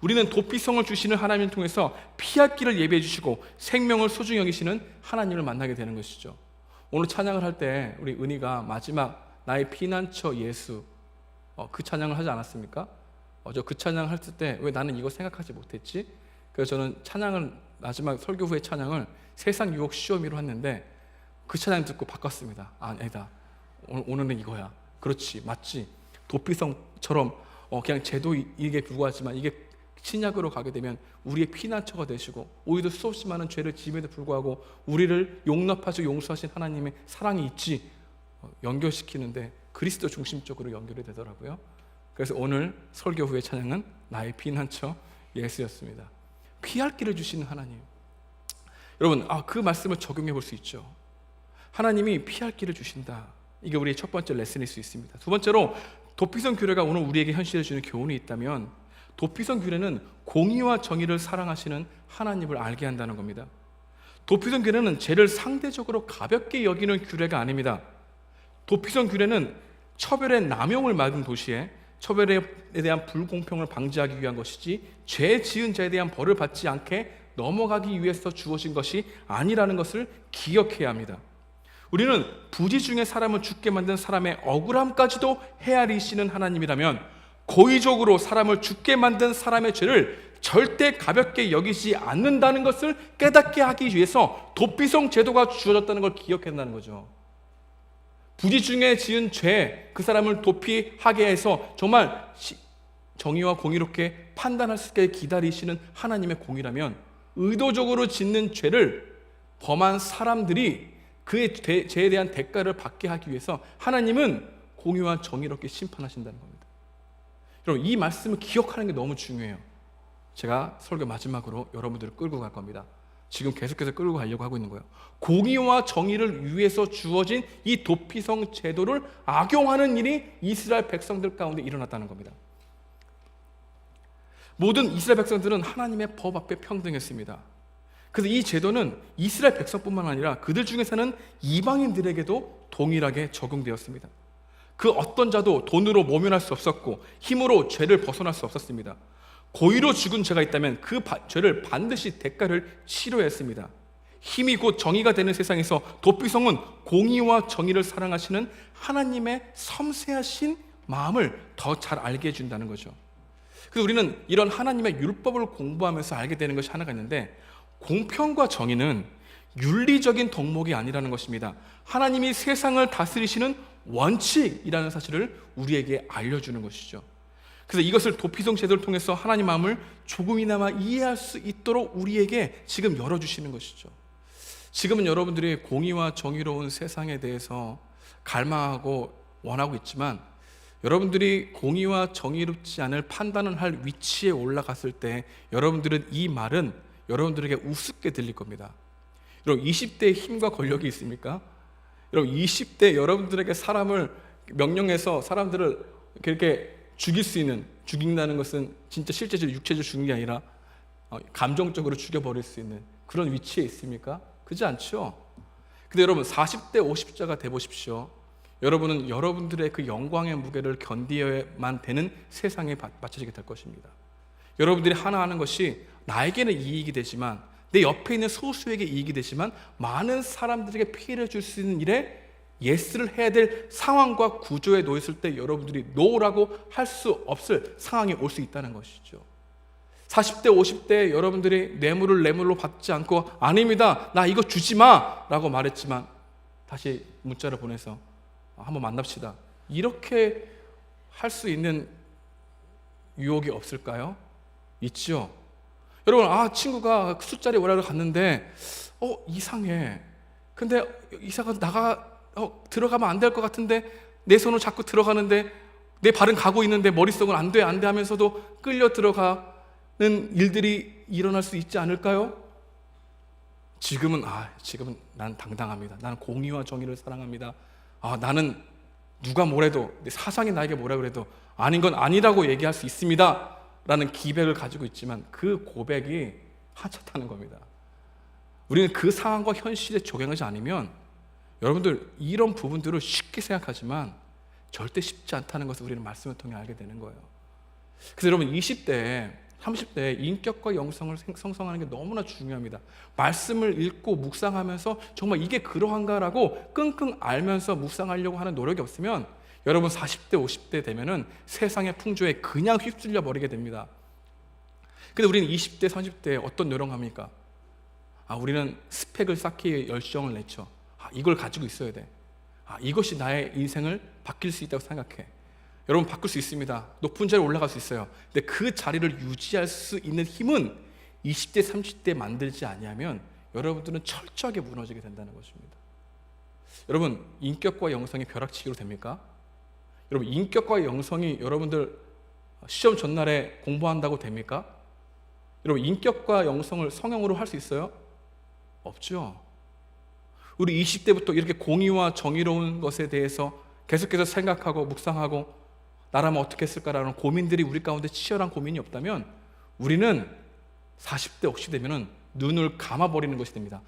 우리는 도피성을 주시는 하나님을 통해서 피할 길을 예배해 주시고 생명을 소중히 여기시는 하나님을 만나게 되는 것이죠. 오늘 찬양을 할 때 우리 은희가 마지막 나의 피난처 예수 그 찬양을 하지 않았습니까? 저 그 찬양을 할 때 왜 나는 이거 생각하지 못했지? 그래서 저는 찬양을 마지막 설교 후에 찬양을 세상 유혹 시험이로 했는데 그 찬양 듣고 바꿨습니다. 아니다. 오늘은 이거야. 그렇지, 맞지. 도피성처럼 그냥 제도 이게 불구하지만 이게 신약으로 가게 되면 우리의 피난처가 되시고 오히려 수없이 많은 죄를 지음에도 불구하고 우리를 용납하시고 용서하신 하나님의 사랑이 있지 연결시키는데 그리스도 중심적으로 연결이 되더라고요. 그래서 오늘 설교 후의 찬양은 나의 피난처 예수였습니다. 피할 길을 주시는 하나님. 여러분, 그 말씀을 적용해 볼 수 있죠. 하나님이 피할 길을 주신다. 이게 우리의 첫 번째 레슨일 수 있습니다. 두 번째로 도피성 규례가 오늘 우리에게 현실에 주는 교훈이 있다면 도피성 규례는 공의와 정의를 사랑하시는 하나님을 알게 한다는 겁니다. 도피성 규례는 죄를 상대적으로 가볍게 여기는 규례가 아닙니다. 도피성 규례는 처벌의 남용을 막은 도시에 처벌에 대한 불공평을 방지하기 위한 것이지 죄 지은 자에 대한 벌을 받지 않게 넘어가기 위해서 주어진 것이 아니라는 것을 기억해야 합니다. 우리는 부지 중에 사람을 죽게 만든 사람의 억울함까지도 헤아리시는 하나님이라면 고의적으로 사람을 죽게 만든 사람의 죄를 절대 가볍게 여기지 않는다는 것을 깨닫게 하기 위해서 도피성 제도가 주어졌다는 걸 기억해야 한다는 거죠. 부지 중에 지은 죄, 그 사람을 도피하게 해서 정말 정의와 공의롭게 판단할 수 있게 기다리시는 하나님의 공의라면 의도적으로 짓는 죄를 범한 사람들이 그의 죄에 대한 대가를 받게 하기 위해서 하나님은 공의와 정의롭게 심판하신다는 겁니다. 여러분, 이 말씀을 기억하는 게 너무 중요해요. 제가 설교 마지막으로 여러분들을 끌고 갈 겁니다. 지금 계속해서 끌고 가려고 하고 있는 거예요. 공의와 정의를 위해서 주어진 이 도피성 제도를 악용하는 일이 이스라엘 백성들 가운데 일어났다는 겁니다. 모든 이스라엘 백성들은 하나님의 법 앞에 평등했습니다. 그래서 이 제도는 이스라엘 백성뿐만 아니라 그들 중에 사는 이방인들에게도 동일하게 적용되었습니다. 그 어떤 자도 돈으로 모면할 수 없었고 힘으로 죄를 벗어날 수 없었습니다. 고의로 죽은 죄가 있다면 그 죄를 반드시 대가를 치러야 했습니다. 힘이 곧 정의가 되는 세상에서 도피성은 공의와 정의를 사랑하시는 하나님의 섬세하신 마음을 더 잘 알게 해준다는 거죠. 그래서 우리는 이런 하나님의 율법을 공부하면서 알게 되는 것이 하나가 있는데, 공평과 정의는 윤리적인 덕목이 아니라는 것입니다. 하나님이 세상을 다스리시는 원칙이라는 사실을 우리에게 알려주는 것이죠. 그래서 이것을 도피성 제도를 통해서 하나님 마음을 조금이나마 이해할 수 있도록 우리에게 지금 열어주시는 것이죠. 지금은 여러분들이 공의와 정의로운 세상에 대해서 갈망하고 원하고 있지만, 여러분들이 공의와 정의롭지 않을 판단을 할 위치에 올라갔을 때 여러분들은 이 말은 여러분들에게 우습게 들릴 겁니다. 여러분, 20대에 힘과 권력이 있습니까? 여러분, 20대 여러분들에게 사람을 명령해서 사람들을 이렇게 죽일 수 있는, 죽인다는 것은 진짜 실제적으로 육체적으로 죽는 게 아니라 감정적으로 죽여버릴 수 있는 그런 위치에 있습니까? 그렇지 않죠? 근데 여러분 40대 50자가 돼보십시오. 여러분은 여러분들의 그 영광의 무게를 견디어야만 되는 세상에 맞춰지게 될 것입니다. 여러분들이 하나 하는 것이 나에게는 이익이 되지만, 내 옆에 있는 소수에게 이익이 되지만, 많은 사람들에게 피해를 줄 수 있는 일에 예스를 해야 될 상황과 구조에 놓였을 때 여러분들이 노라고 할 수 없을 상황이 올 수 있다는 것이죠. 40대 50대 여러분들이 뇌물을 뇌물로 받지 않고 아닙니다, 나 이거 주지 마 라고 말했지만 다시 문자를 보내서 한번 만납시다, 이렇게 할 수 있는 유혹이 없을까요? 있죠. 여러분, 친구가 술자리 오라고 갔는데 이상해. 근데 이사가 들어가면 안 될 것 같은데 내 손을 잡고 들어가는데 내 발은 가고 있는데 머릿속은 안 돼 하면서도 끌려 들어가는 일들이 일어날 수 있지 않을까요? 지금은 난 당당합니다. 나는 공의와 정의를 사랑합니다. 나는 누가 뭐래도, 내 사상이 나에게 뭐라 그래도 아닌 건 아니라고 얘기할 수 있습니다 라는 기백을 가지고 있지만, 그 고백이 하찮다는 겁니다. 우리는 그 상황과 현실에 적용하지 않으면 여러분들 이런 부분들을 쉽게 생각하지만 절대 쉽지 않다는 것을 우리는 말씀을 통해 알게 되는 거예요. 그래서 여러분 20대, 30대에 인격과 영성을 형성하는 게 너무나 중요합니다. 말씀을 읽고 묵상하면서 정말 이게 그러한가라고 끙끙 앓면서 묵상하려고 하는 노력이 없으면 여러분 40대, 50대 되면은 세상의 풍조에 그냥 휩쓸려 버리게 됩니다. 근데 우리는 20대, 30대에 어떤 노력을 합니까? 우리는 스펙을 쌓기 위해 열정을 내죠. 이걸 가지고 있어야 돼. 이것이 나의 인생을 바뀔 수 있다고 생각해. 여러분, 바꿀 수 있습니다. 높은 자리에 올라갈 수 있어요. 근데 그 자리를 유지할 수 있는 힘은 20대, 30대에 만들지 아니하면 여러분들은 철저하게 무너지게 된다는 것입니다. 여러분, 인격과 영성이 벼락치기로 됩니까? 여러분, 인격과 영성이 여러분들 시험 전날에 공부한다고 됩니까? 여러분, 인격과 영성을 성형으로 할 수 있어요? 없죠. 우리 20대부터 이렇게 공의와 정의로운 것에 대해서 계속해서 생각하고 묵상하고 나라면 어떻게 했을까라는 고민들이 우리 가운데 치열한 고민이 없다면 우리는 40대, 50대 되면은 눈을 감아버리는 것이 됩니다.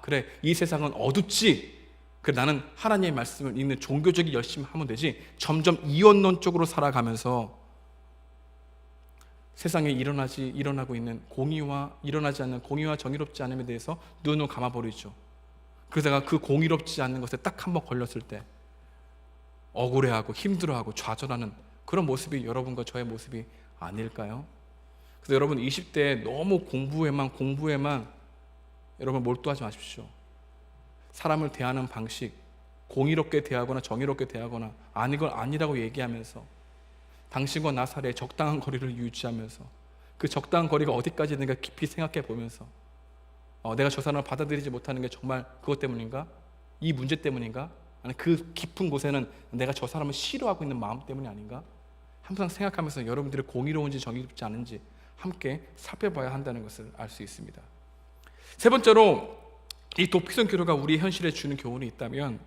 그래, 이 세상은 어둡지. 그래, 나는 하나님의 말씀을 읽는 종교적인 열심히 하면 되지. 점점 이원론 쪽으로 살아가면서 세상에 일어나고 있는 일어나지 않는 공의와 정의롭지 않음에 대해서 눈을 감아버리죠. 그러다가 그 공의롭지 않는 것에 딱 한번 걸렸을 때 억울해하고 힘들어하고 좌절하는 그런 모습이 여러분과 저의 모습이 아닐까요? 그래서 여러분 20대에 너무 공부에만 여러분 몰두하지 마십시오. 사람을 대하는 방식, 공의롭게 대하거나 정의롭게 대하거나 아닌 걸 아니라고 얘기하면서 당신과 나 사이에 적당한 거리를 유지하면서 그 적당한 거리가 어디까지 있는가 깊이 생각해 보면서 내가 저 사람을 받아들이지 못하는 게 정말 그것 때문인가? 이 문제 때문인가? 아니 그 깊은 곳에는 내가 저 사람을 싫어하고 있는 마음 때문이 아닌가? 항상 생각하면서 여러분들이 공의로운지 정의롭지 않은지 함께 살펴봐야 한다는 것을 알 수 있습니다. 세 번째로, 이 도피성 기도가 우리 현실에 주는 교훈이 있다면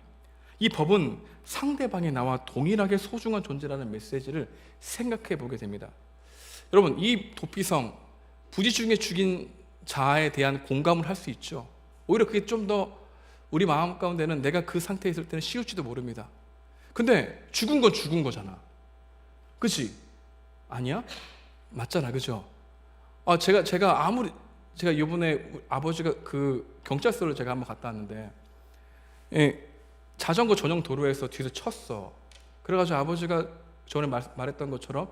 이 법은 상대방이 나와 동일하게 소중한 존재라는 메시지를 생각해 보게 됩니다. 여러분, 이 도피성, 부지중에 죽인 자에 대한 공감을 할 수 있죠. 오히려 그게 좀 더 우리 마음 가운데는 내가 그 상태에 있을 때는 쉬울지도 모릅니다. 근데 죽은 건 죽은 거잖아. 그치? 아니야? 맞잖아, 그죠? 제가 이번에 아버지가 그 경찰서를 제가 한번 갔다 왔는데 자전거 전용 도로에서 뒤에서 쳤어. 그래가지고 아버지가 전에 말했던 것처럼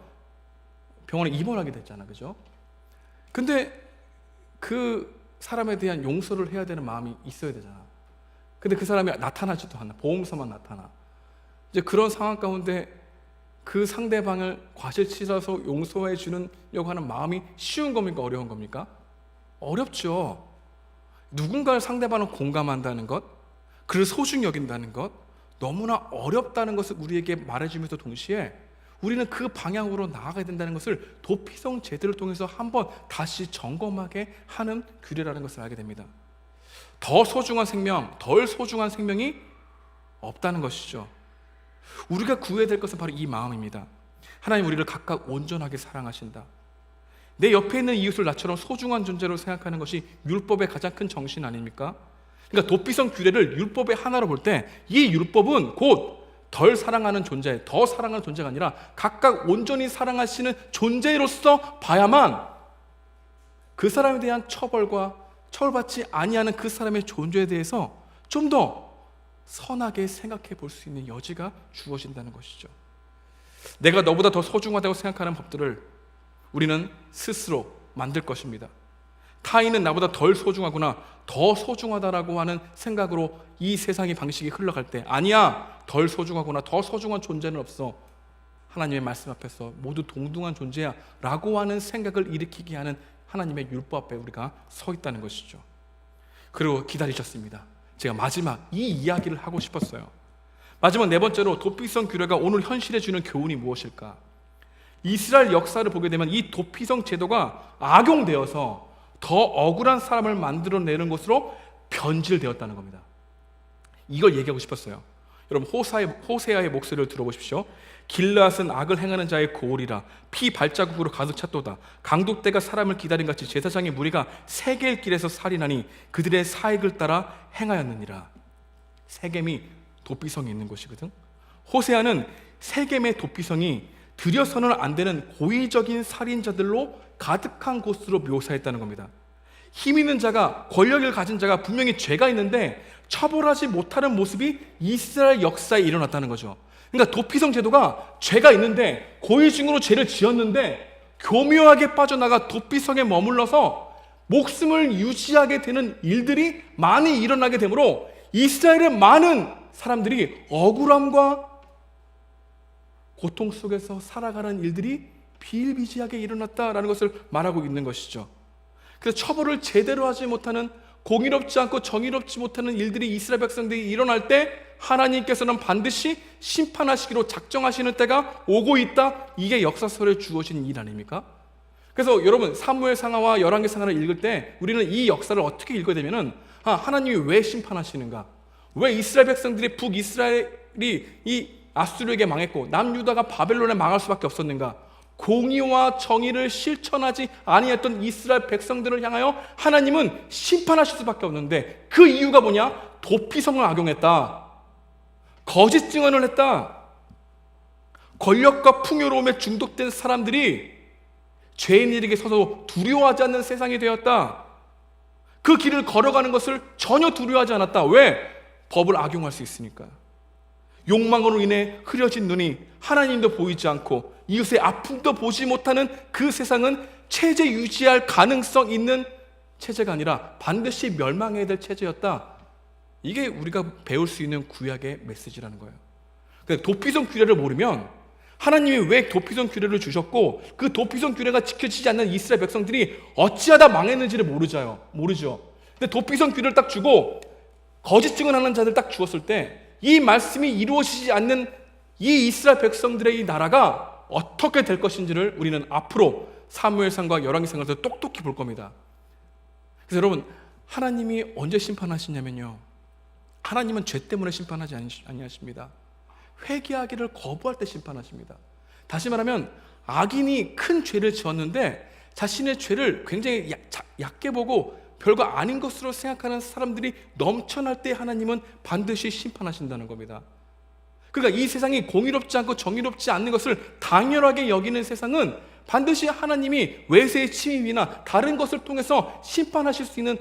병원에 입원하게 됐잖아, 그죠? 근데 그 사람에 대한 용서를 해야 되는 마음이 있어야 되잖아. 근데 그 사람이 나타나지도 않아. 보험서만 나타나. 이제 그런 상황 가운데 그 상대방을 과실치사서 용서해 주려고 하는 마음이 쉬운 겁니까? 어려운 겁니까? 어렵죠. 누군가를 상대방을 공감한다는 것, 그를 소중히 여긴다는 것, 너무나 어렵다는 것을 우리에게 말해주면서 동시에 우리는 그 방향으로 나아가야 된다는 것을 도피성 제도를 통해서 한번 다시 점검하게 하는 규례라는 것을 알게 됩니다. 더 소중한 생명, 덜 소중한 생명이 없다는 것이죠. 우리가 구해야 될 것은 바로 이 마음입니다. 하나님 우리를 각각 온전하게 사랑하신다. 내 옆에 있는 이웃을 나처럼 소중한 존재로 생각하는 것이 율법의 가장 큰 정신 아닙니까? 그러니까 도피성 규례를 율법의 하나로 볼 때 이 율법은 곧 덜 사랑하는 존재, 더 사랑하는 존재가 아니라 각각 온전히 사랑하시는 존재로서 봐야만 그 사람에 대한 처벌과 처벌받지 아니하는 그 사람의 존재에 대해서 좀 더 선하게 생각해 볼 수 있는 여지가 주어진다는 것이죠. 내가 너보다 더 소중하다고 생각하는 법들을 우리는 스스로 만들 것입니다. 타인은 나보다 덜 소중하구나, 더 소중하다라고 하는 생각으로 이 세상의 방식이 흘러갈 때, 아니야, 덜 소중하구나, 더 소중한 존재는 없어, 하나님의 말씀 앞에서 모두 동등한 존재야 라고 하는 생각을 일으키게 하는 하나님의 율법 앞에 우리가 서 있다는 것이죠. 그리고 기다리셨습니다. 제가 마지막 이 이야기를 하고 싶었어요. 마지막 네 번째로 도피성 규례가 오늘 현실에 주는 교훈이 무엇일까? 이스라엘 역사를 보게 되면 이 도피성 제도가 악용되어서 더 억울한 사람을 만들어내는 것으로 변질되었다는 겁니다. 이걸 얘기하고 싶었어요. 여러분, 호세아의 목소리를 들어보십시오. 길르앗은 악을 행하는 자의 고을이라, 피 발자국으로 가득 찼도다. 강독대가 사람을 기다린 같이 제사장의 무리가 세겜 길에서 살인하니 그들의 사익을 따라 행하였느니라. 세겜이 도피성에 있는 곳이거든. 호세아는 세겜의 도피성이 들여서는 안 되는 고의적인 살인자들로 가득한 곳으로 묘사했다는 겁니다. 힘 있는 자가, 권력을 가진 자가 분명히 죄가 있는데 처벌하지 못하는 모습이 이스라엘 역사에 일어났다는 거죠. 그러니까 도피성 제도가 죄가 있는데 고의중으로 죄를 지었는데 교묘하게 빠져나가 도피성에 머물러서 목숨을 유지하게 되는 일들이 많이 일어나게 되므로 이스라엘의 많은 사람들이 억울함과 고통 속에서 살아가는 일들이 비일비재하게 일어났다라는 것을 말하고 있는 것이죠. 그래서 처벌을 제대로 하지 못하는, 공의롭지 않고 정의롭지 못하는 일들이 이스라엘 백성들이 일어날 때 하나님께서는 반드시 심판하시기로 작정하시는 때가 오고 있다. 이게 역사서에 주어진 일 아닙니까? 그래서 여러분, 사무엘상하와 열왕기상하를 읽을 때 우리는 이 역사를 어떻게 읽어야 되면은, 하나님이 왜 심판하시는가? 왜 이스라엘 백성들이 북이스라엘이 이 아수르에게 망했고 남유다가 바벨론에 망할 수밖에 없었는가? 공의와 정의를 실천하지 아니했던 이스라엘 백성들을 향하여 하나님은 심판하실 수밖에 없는데, 그 이유가 뭐냐? 도피성을 악용했다, 거짓 증언을 했다, 권력과 풍요로움에 중독된 사람들이 죄인에게 서서 두려워하지 않는 세상이 되었다. 그 길을 걸어가는 것을 전혀 두려워하지 않았다. 왜? 법을 악용할 수 있으니까. 욕망으로 인해 흐려진 눈이 하나님도 보이지 않고 이웃의 아픔도 보지 못하는 그 세상은 체제 유지할 가능성 있는 체제가 아니라 반드시 멸망해야 될 체제였다. 이게 우리가 배울 수 있는 구약의 메시지라는 거예요. 그러니까 도피성 규례를 모르면, 하나님이 왜 도피성 규례를 주셨고 그 도피성 규례가 지켜지지 않는 이스라엘 백성들이 어찌하다 망했는지를 모르죠. 근데 도피성 규례를 딱 주고 거짓 증언하는 자들 딱 주었을 때 이 말씀이 이루어지지 않는 이 이스라엘 백성들의 이 나라가 어떻게 될 것인지를 우리는 앞으로 사무엘상과 열왕기상에서 똑똑히 볼 겁니다. 그래서 여러분, 하나님이 언제 심판하시냐면요, 하나님은 죄 때문에 심판하지 아니하십니다. 회개하기를 거부할 때 심판하십니다. 다시 말하면 악인이 큰 죄를 지었는데 자신의 죄를 굉장히 얕게 보고 별거 아닌 것으로 생각하는 사람들이 넘쳐날 때 하나님은 반드시 심판하신다는 겁니다. 그러니까 이 세상이 공의롭지 않고 정의롭지 않는 것을 당연하게 여기는 세상은 반드시 하나님이 외세의 침입이나 다른 것을 통해서 심판하실 수 있는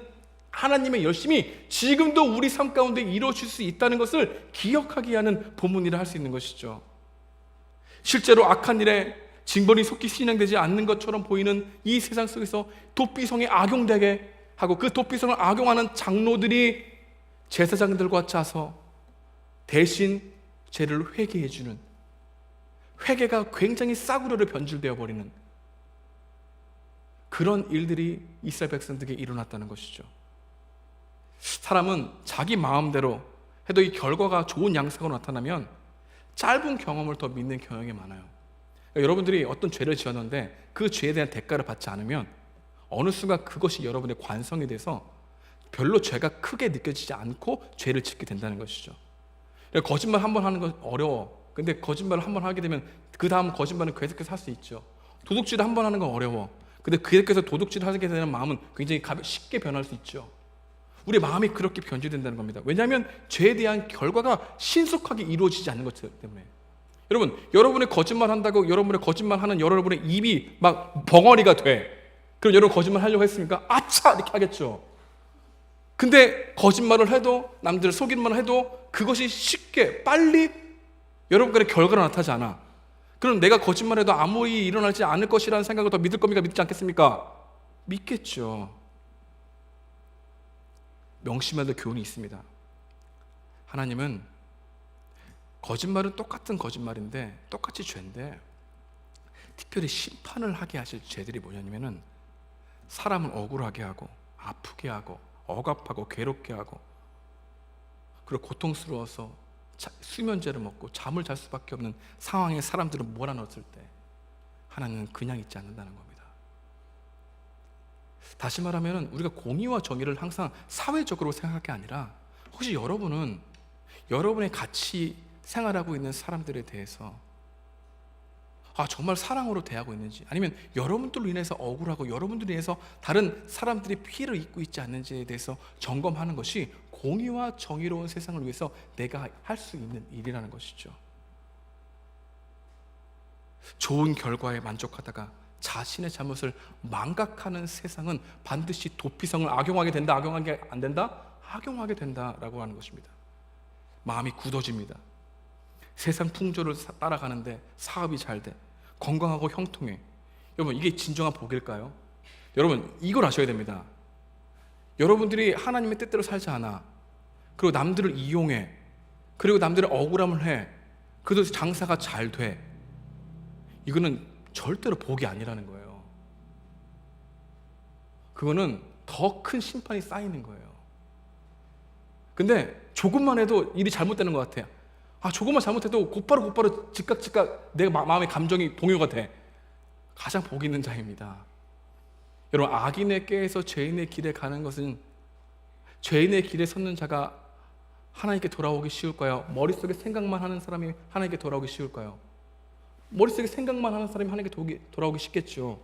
하나님의 열심이 지금도 우리 삶 가운데 이루어질 수 있다는 것을 기억하게 하는 본문이라 할 수 있는 것이죠. 실제로 악한 일에 징벌이 속히 실행되지 않는 것처럼 보이는 이 세상 속에서 도피성에 악용되게 하고 그 도피성을 악용하는 장로들이 제사장들과 짜서 대신 죄를 회개해주는, 회개가 굉장히 싸구려로 변질되어 버리는 그런 일들이 이스라엘 백성들에게 일어났다는 것이죠. 사람은 자기 마음대로 해도 이 결과가 좋은 양상으로 나타나면 짧은 경험을 더 믿는 경향이 많아요. 그러니까 여러분들이 어떤 죄를 지었는데 그 죄에 대한 대가를 받지 않으면 어느 순간 그것이 여러분의 관성이 돼서 별로 죄가 크게 느껴지지 않고 죄를 짓게 된다는 것이죠. 그러니까 거짓말 한 번 하는 건 어려워. 근데 거짓말을 한 번 하게 되면 그 다음 거짓말은 계속해서 할 수 있죠. 도둑질을 한 번 하는 건 어려워. 근데 그렇게 해서 도둑질을 하게 되는 마음은 굉장히 쉽게 변할 수 있죠. 우리 마음이 그렇게 변질된다는 겁니다. 왜냐하면 죄에 대한 결과가 신속하게 이루어지지 않는 것 때문에. 여러분, 여러분의 거짓말 한다고 여러분의 거짓말하는 여러분의 입이 막 벙어리가 돼. 그럼 여러분 거짓말 하려고 했습니까? 아차! 이렇게 하겠죠. 근데 거짓말을 해도, 남들을 속이는 해도 그것이 쉽게 빨리 여러분들의 결과로 나타나지 않아. 그럼 내가 거짓말해도 아무리 일어나지 않을 것이라는 생각을 더 믿을 겁니까? 믿지 않겠습니까? 믿겠죠. 명심해야 될 교훈이 있습니다. 하나님은 거짓말은 똑같은 거짓말인데 똑같이 죄인데 특별히 심판을 하게 하실 죄들이 뭐냐면은 사람을 억울하게 하고 아프게 하고 억압하고 괴롭게 하고 그리고 고통스러워서 수면제를 먹고 잠을 잘 수밖에 없는 상황에 사람들을 몰아넣었을 때 하나님은 그냥 있지 않는다는 겁니다. 다시 말하면 우리가 공의와 정의를 항상 사회적으로 생각할 게 아니라 혹시 여러분은 여러분의 같이 생활하고 있는 사람들에 대해서 정말 사랑으로 대하고 있는지, 아니면 여러분들로 인해서 억울하고 여러분들로 인해서 다른 사람들이 피해를 입고 있지 않는지에 대해서 점검하는 것이 공의와 정의로운 세상을 위해서 내가 할 수 있는 일이라는 것이죠. 좋은 결과에 만족하다가 자신의 잘못을 망각하는 세상은 반드시 도피성을 악용하게 된다, 악용하게 안 된다? 악용하게 된다라고 하는 것입니다. 마음이 굳어집니다. 세상 풍조를 따라가는데 사업이 잘 돼, 건강하고 형통해. 여러분, 이게 진정한 복일까요? 여러분, 이걸 아셔야 됩니다. 여러분들이 하나님의 뜻대로 살지 않아, 그리고 남들을 이용해, 그리고 남들의 억울함을 해, 그래도 장사가 잘 돼, 이거는 절대로 복이 아니라는 거예요. 그거는 더 큰 심판이 쌓이는 거예요. 근데 조금만 해도 일이 잘못되는 것 같아요. 조금만 잘못해도 곧바로 즉각 내 마음의 감정이 동요가 돼. 가장 복 있는 자입니다. 여러분, 악인의 꾀에서 죄인의 길에 가는 것은, 죄인의 길에 섰는 자가 하나님께 돌아오기 쉬울까요? 머릿속에 생각만 하는 사람이 하나님께 돌아오기 쉬울까요? 머릿속에 생각만 하는 사람이 하나님께 돌아오기 쉽겠죠.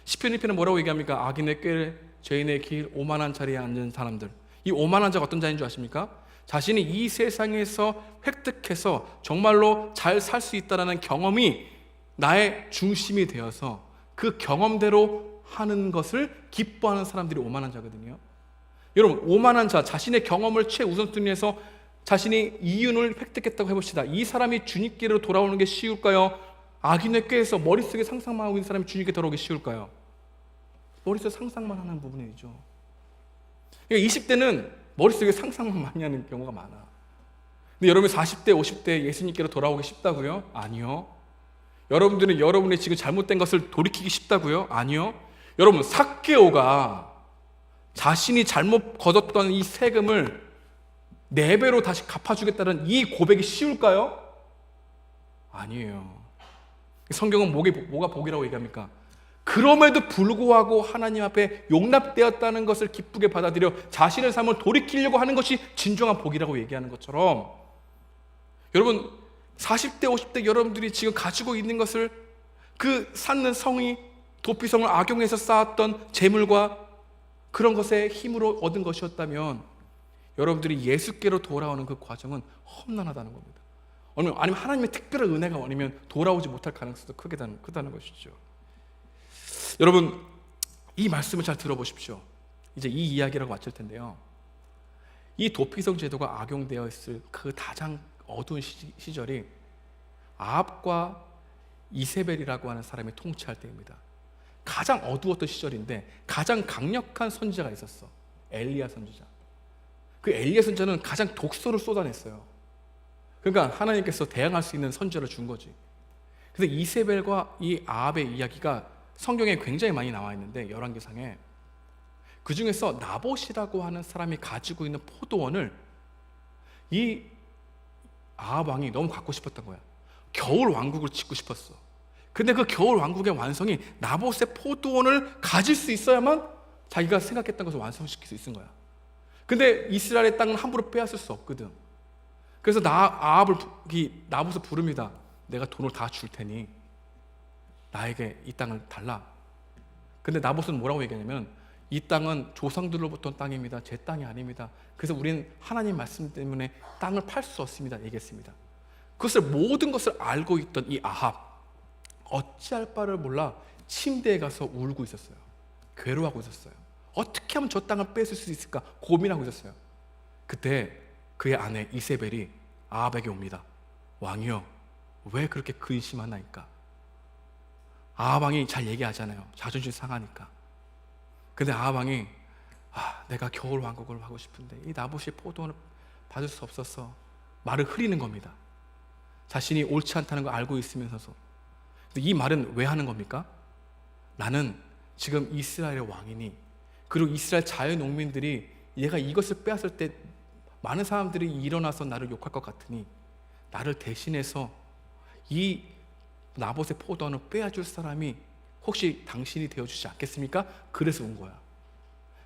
시편 1편은 뭐라고 얘기합니까? 악인의 꾀, 죄인의 길, 오만한 자리에 앉은 사람들. 이 오만한 자가 어떤 자인 줄 아십니까? 자신이 이 세상에서 획득해서 정말로 잘 살 수 있다는 경험이 나의 중심이 되어서 그 경험대로 하는 것을 기뻐하는 사람들이 오만한 자거든요. 여러분, 오만한 자, 자신의 경험을 최우선순위에서 자신이 이윤을 획득했다고 해봅시다. 이 사람이 주님께로 돌아오는 게 쉬울까요? 악인의 꾀에서 머릿속에 상상만 하고 있는 사람이 주님께 돌아오기 쉬울까요? 머릿속에 상상만 하는 부분이죠. 그러니까 20대는 머릿속에 상상만 많이 하는 경우가 많아. 근데 여러분 40대, 50대 예수님께로 돌아오기 쉽다고요? 아니요. 여러분들은 여러분의 지금 잘못된 것을 돌이키기 쉽다고요? 아니요. 여러분, 삭개오가 자신이 잘못 거뒀던 이 세금을 4배로 다시 갚아주겠다는 이 고백이 쉬울까요? 아니에요. 성경은 뭐가 복이라고 얘기합니까? 그럼에도 불구하고 하나님 앞에 용납되었다는 것을 기쁘게 받아들여 자신의 삶을 돌이키려고 하는 것이 진정한 복이라고 얘기하는 것처럼, 여러분 40대 50대 여러분들이 지금 가지고 있는 것을, 그 쌓는 성이 도피성을 악용해서 쌓았던 재물과 그런 것의 힘으로 얻은 것이었다면 여러분들이 예수께로 돌아오는 그 과정은 험난하다는 겁니다. 아니면 하나님의 특별한 은혜가 아니면 돌아오지 못할 가능성도 크다는 것이죠. 여러분, 이 말씀을 잘 들어보십시오. 이제 이 이야기라고 마칠 텐데요. 이 도피성 제도가 악용되어 있을 그 가장 어두운 시절이 아합과 이세벨이라고 하는 사람이 통치할 때입니다. 가장 어두웠던 시절인데 가장 강력한 선지자가 있었어. 엘리야 선지자. 그 엘리야 선지자는 가장 독소를 쏟아냈어요. 그러니까 하나님께서 대항할 수 있는 선지자를 준 거지. 그래서 이세벨과 이 아합의 이야기가 성경에 굉장히 많이 나와 있는데, 열왕기상에 그 중에서 나봇이라고 하는 사람이 가지고 있는 포도원을 이 아합 왕이 너무 갖고 싶었던 거야. 겨울 왕국을 짓고 싶었어. 근데 그 겨울 왕국의 완성이 나봇의 포도원을 가질 수 있어야만 자기가 생각했던 것을 완성시킬 수 있는 거야. 근데 이스라엘의 땅은 함부로 빼앗을 수 없거든. 그래서 나봇을 부릅니다. 내가 돈을 다 줄 테니 나에게 이 땅을 달라. 근데 나봇은 뭐라고 얘기하냐면 이 땅은 조상들로부터 온 땅입니다. 제 땅이 아닙니다. 그래서 우리는 하나님 말씀 때문에 땅을 팔 수 없습니다. 얘기했습니다. 그것을 모든 것을 알고 있던 이 아합, 어찌할 바를 몰라 침대에 가서 울고 있었어요. 괴로워하고 있었어요. 어떻게 하면 저 땅을 뺏을 수 있을까 고민하고 있었어요. 그때 그의 아내 이세벨이 아합에게 옵니다. 왕이여, 왜 그렇게 근심하나이까? 아합 왕이 잘 얘기하잖아요. 자존심 상하니까. 근데 아합 왕이 내가 겨울 왕국을 하고 싶은데 이 나봇이 포도원을 받을 수 없어서 말을 흐리는 겁니다. 자신이 옳지 않다는 걸 알고 있으면서도. 근데 이 말은 왜 하는 겁니까? 나는 지금 이스라엘의 왕이니, 그리고 이스라엘 자유농민들이 얘가 이것을 빼앗을 때 많은 사람들이 일어나서 나를 욕할 것 같으니 나를 대신해서 이 나봇의 포도원을 빼앗을 사람이 혹시 당신이 되어주지 않겠습니까? 그래서 온 거야.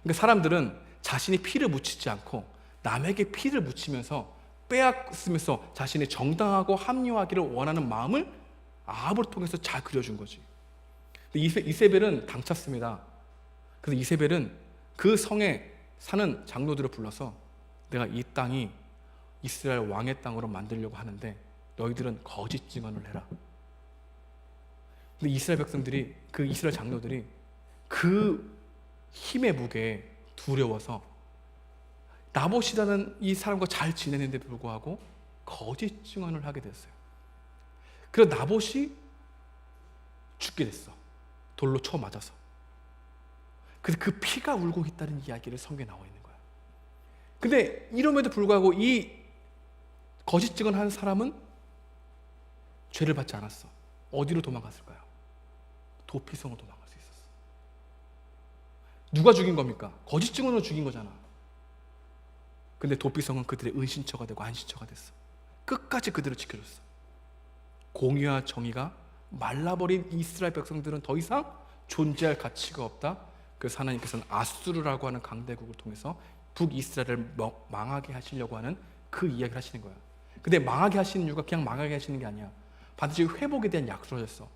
그러니까 사람들은 자신이 피를 묻히지 않고 남에게 피를 묻히면서 빼앗으면서 자신이 정당하고 합리화하기를 원하는 마음을 아합을 통해서 잘 그려준 거지. 이세벨은 당찼습니다. 그래서 이세벨은 그 성에 사는 장로들을 불러서 내가 이 땅이 이스라엘 왕의 땅으로 만들려고 하는데 너희들은 거짓 증언을 해라. 근데 이스라엘 백성들이, 그 이스라엘 장로들이 그 힘의 무게에 두려워서 나봇이라는 이 사람과 잘 지내는데 불구하고 거짓 증언을 하게 됐어요. 그래서 나봇이 죽게 됐어. 돌로 쳐 맞아서. 그래서 그 피가 울고 있다는 이야기를 성경에 나와 있는 거야. 근데 이럼에도 불구하고 이 거짓 증언하는 사람은 죄를 받지 않았어. 어디로 도망갔을까요? 도피성으로 도망갈 수 있었어. 누가 죽인 겁니까? 거짓 증언으로 죽인 거잖아. 근데 도피성은 그들의 은신처가 되고 안신처가 됐어. 끝까지 그들을 지켜줬어. 공의와 정의가 말라버린 이스라엘 백성들은 더 이상 존재할 가치가 없다. 그래서 하나님께서는 아수르라고 하는 강대국을 통해서 북이스라엘을 망하게 하시려고 하는 그 이야기를 하시는 거야. 근데 망하게 하시는 이유가 그냥 망하게 하시는 게 아니야. 반드시 회복에 대한 약속을 하셨어.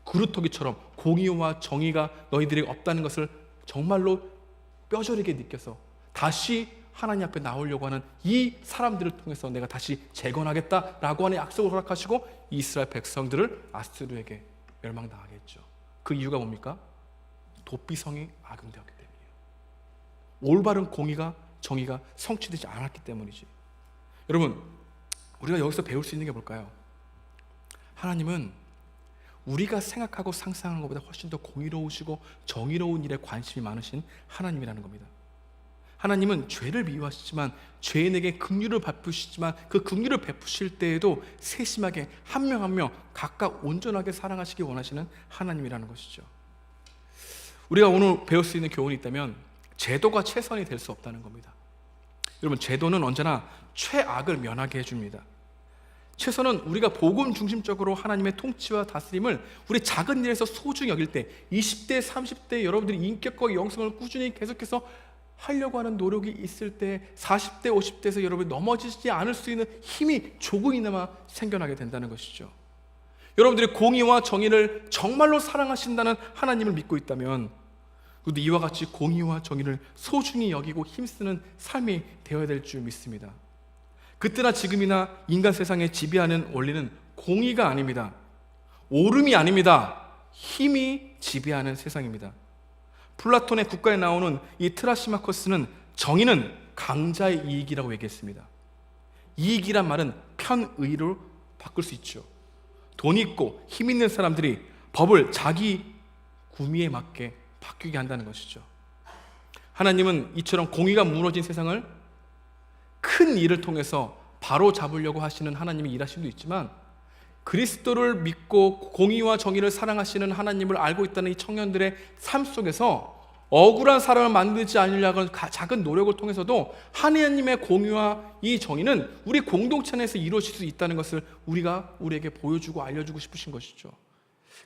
그루터기처럼 공의와 정의가 너희들에게 없다는 것을 정말로 뼈저리게 느껴서 다시 하나님 앞에 나오려고 하는 이 사람들을 통해서 내가 다시 재건하겠다라고 하는 약속을 허락하시고 이스라엘 백성들을 아수르에게 멸망당하게 했죠. 그 이유가 뭡니까? 도피성이 악용되었기 때문이에요. 올바른 공의가, 정의가 성취되지 않았기 때문이지. 여러분, 우리가 여기서 배울 수 있는 게 뭘까요? 하나님은 우리가 생각하고 상상하는 것보다 훨씬 더 공의로우시고 정의로운 일에 관심이 많으신 하나님이라는 겁니다. 하나님은 죄를 미워하시지만 죄인에게 긍휼을 베푸시지만 그 긍휼을 베푸실 때에도 세심하게 한 명 한 명 각각 온전하게 사랑하시기 원하시는 하나님이라는 것이죠. 우리가 오늘 배울 수 있는 교훈이 있다면 제도가 최선이 될 수 없다는 겁니다. 여러분, 제도는 언제나 최악을 면하게 해줍니다. 최선은 우리가 복음 중심적으로 하나님의 통치와 다스림을 우리 작은 일에서 소중히 여길 때 20대, 30대 여러분들이 인격과 영성을 꾸준히 계속해서 하려고 하는 노력이 있을 때 40대, 50대에서 여러분이 넘어지지 않을 수 있는 힘이 조금이나마 생겨나게 된다는 것이죠. 여러분들이 공의와 정의를 정말로 사랑하신다는 하나님을 믿고 있다면 그래도 이와 같이 공의와 정의를 소중히 여기고 힘쓰는 삶이 되어야 될 줄 믿습니다. 그때나 지금이나 인간 세상에 지배하는 원리는 공의가 아닙니다. 옳음이 아닙니다. 힘이 지배하는 세상입니다. 플라톤의 국가에 나오는 이 트라시마커스는 정의는 강자의 이익이라고 얘기했습니다. 이익이란 말은 편의로 바꿀 수 있죠. 돈 있고 힘 있는 사람들이 법을 자기 구미에 맞게 바뀌게 한다는 것이죠. 하나님은 이처럼 공의가 무너진 세상을 큰 일을 통해서 바로 잡으려고 하시는 하나님이 일하실 수도 있지만 그리스도를 믿고 공의와 정의를 사랑하시는 하나님을 알고 있다는 이 청년들의 삶 속에서 억울한 사람을 만들지 않으려고 하는 작은 노력을 통해서도 하나님의 공의와 이 정의는 우리 공동체 내에서 이루어질 수 있다는 것을 우리에게 보여주고 알려주고 싶으신 것이죠.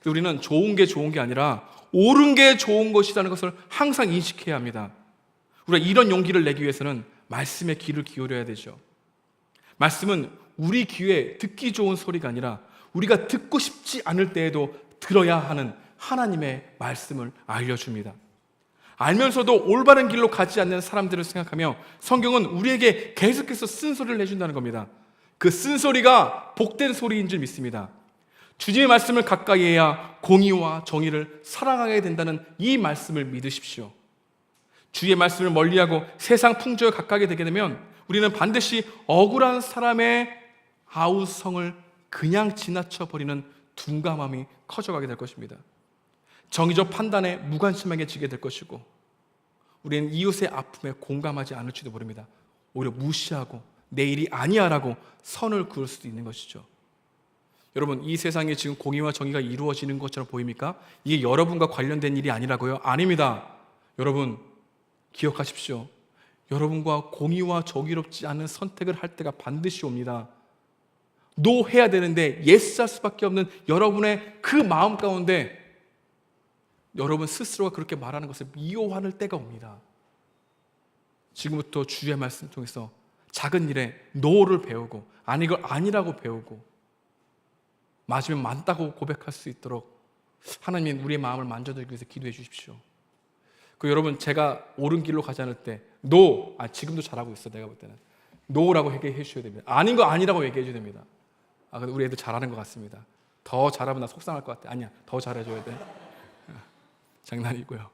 그래서 우리는 좋은 게 좋은 게 아니라 옳은 게 좋은 것이라는 것을 항상 인식해야 합니다. 우리가 이런 용기를 내기 위해서는 말씀에 귀를 기울여야 되죠. 말씀은 우리 귀에 듣기 좋은 소리가 아니라 우리가 듣고 싶지 않을 때에도 들어야 하는 하나님의 말씀을 알려줍니다. 알면서도 올바른 길로 가지 않는 사람들을 생각하며 성경은 우리에게 계속해서 쓴소리를 해준다는 겁니다. 그 쓴소리가 복된 소리인 줄 믿습니다. 주님의 말씀을 가까이 해야 공의와 정의를 사랑하게 된다는 이 말씀을 믿으십시오. 주의 말씀을 멀리하고 세상 풍조에 가까이 되게 되면 우리는 반드시 억울한 사람의 아우성을 그냥 지나쳐 버리는 둔감함이 커져가게 될 것입니다. 정의적 판단에 무관심하게 지게 될 것이고, 우리는 이웃의 아픔에 공감하지 않을지도 모릅니다. 오히려 무시하고 내 일이 아니야라고 선을 그을 수도 있는 것이죠. 여러분, 이 세상에 지금 공의와 정의가 이루어지는 것처럼 보입니까? 이게 여러분과 관련된 일이 아니라고요? 아닙니다. 여러분 기억하십시오. 여러분과 공의와 정의롭지 않은 선택을 할 때가 반드시 옵니다. 노 해야 되는데 예스 할 수밖에 없는 여러분의 그 마음 가운데 여러분 스스로가 그렇게 말하는 것을 미워하는 때가 옵니다. 지금부터 주의 말씀을 통해서 작은 일에 노를 배우고 이걸 아니라고 배우고 맞으면 맞다고 고백할 수 있도록 하나님 우리의 마음을 만져드리기 위해서 기도해 주십시오. 그 여러분, 제가 옳은 길로 가지 않을 때 노, 지금도 잘하고 있어 내가 볼 때는 노라고 얘기해 주셔야 됩니다. 아닌 거 아니라고 얘기해 줘야 됩니다. 근데 우리 애들 잘하는 것 같습니다. 더 잘하면 나 속상할 것 같아. 아니야, 더 잘해줘야 돼. 장난이고요.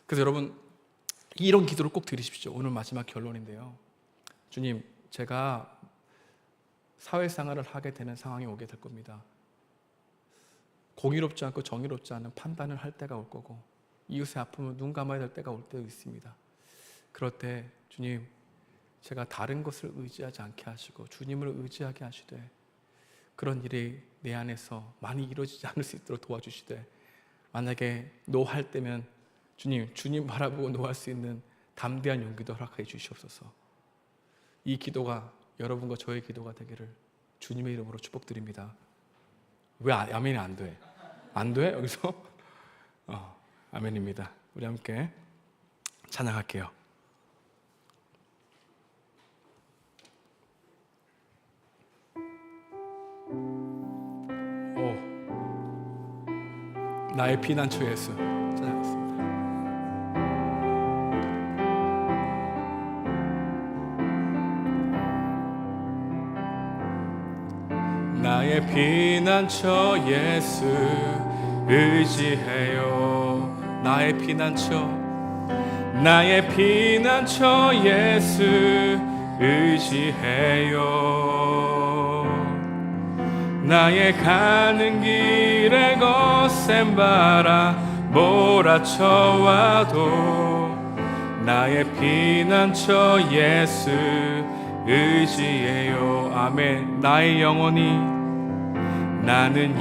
그래서 여러분, 이런 기도를 꼭 드리십시오. 오늘 마지막 결론인데요. 주님, 제가 사회생활을 하게 되는 상황이 오게 될 겁니다. 공의롭지 않고 정의롭지 않은 판단을 할 때가 올 거고, 이웃의 아픔을 눈 감아야 될 때가 올 때도 있습니다. 그럴 때 주님, 제가 다른 것을 의지하지 않게 하시고 주님을 의지하게 하시되, 그런 일이 내 안에서 많이 이루어지지 않을 수 있도록 도와주시되, 만약에 노할 때면 주님 바라보고 노할 수 있는 담대한 용기도 허락해 주시옵소서. 이 기도가 여러분과 저의 기도가 되기를 주님의 이름으로 축복드립니다. 왜 아멘이 안 돼? 안 돼? 여기서? 아멘입니다. 우리 함께 찬양할게요. 나의 피난처 예수 찬양했습니다. 나의 피난처 예수 의지해요. 나의 피난처 예수 의지해요. 나의 가는 길에 거센 바람 몰아쳐와도 나의 피난처 예수 의지해요. 아멘. 나는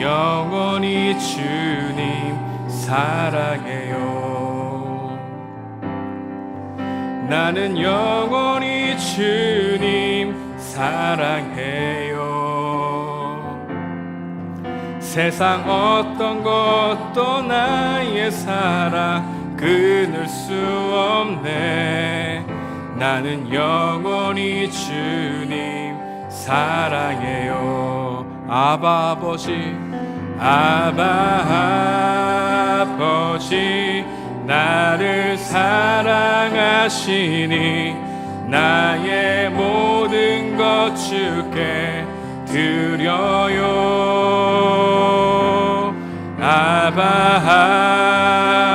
영원히 주님 사랑해요. 나는 영원히 주님 사랑해요. 세상 어떤 것도 나의 사랑 끊을 수 없네. 나는 영원히 주님 사랑해요. 아바 아버지 나를 사랑하시니 나의 모든 것 주께 드려요. 아바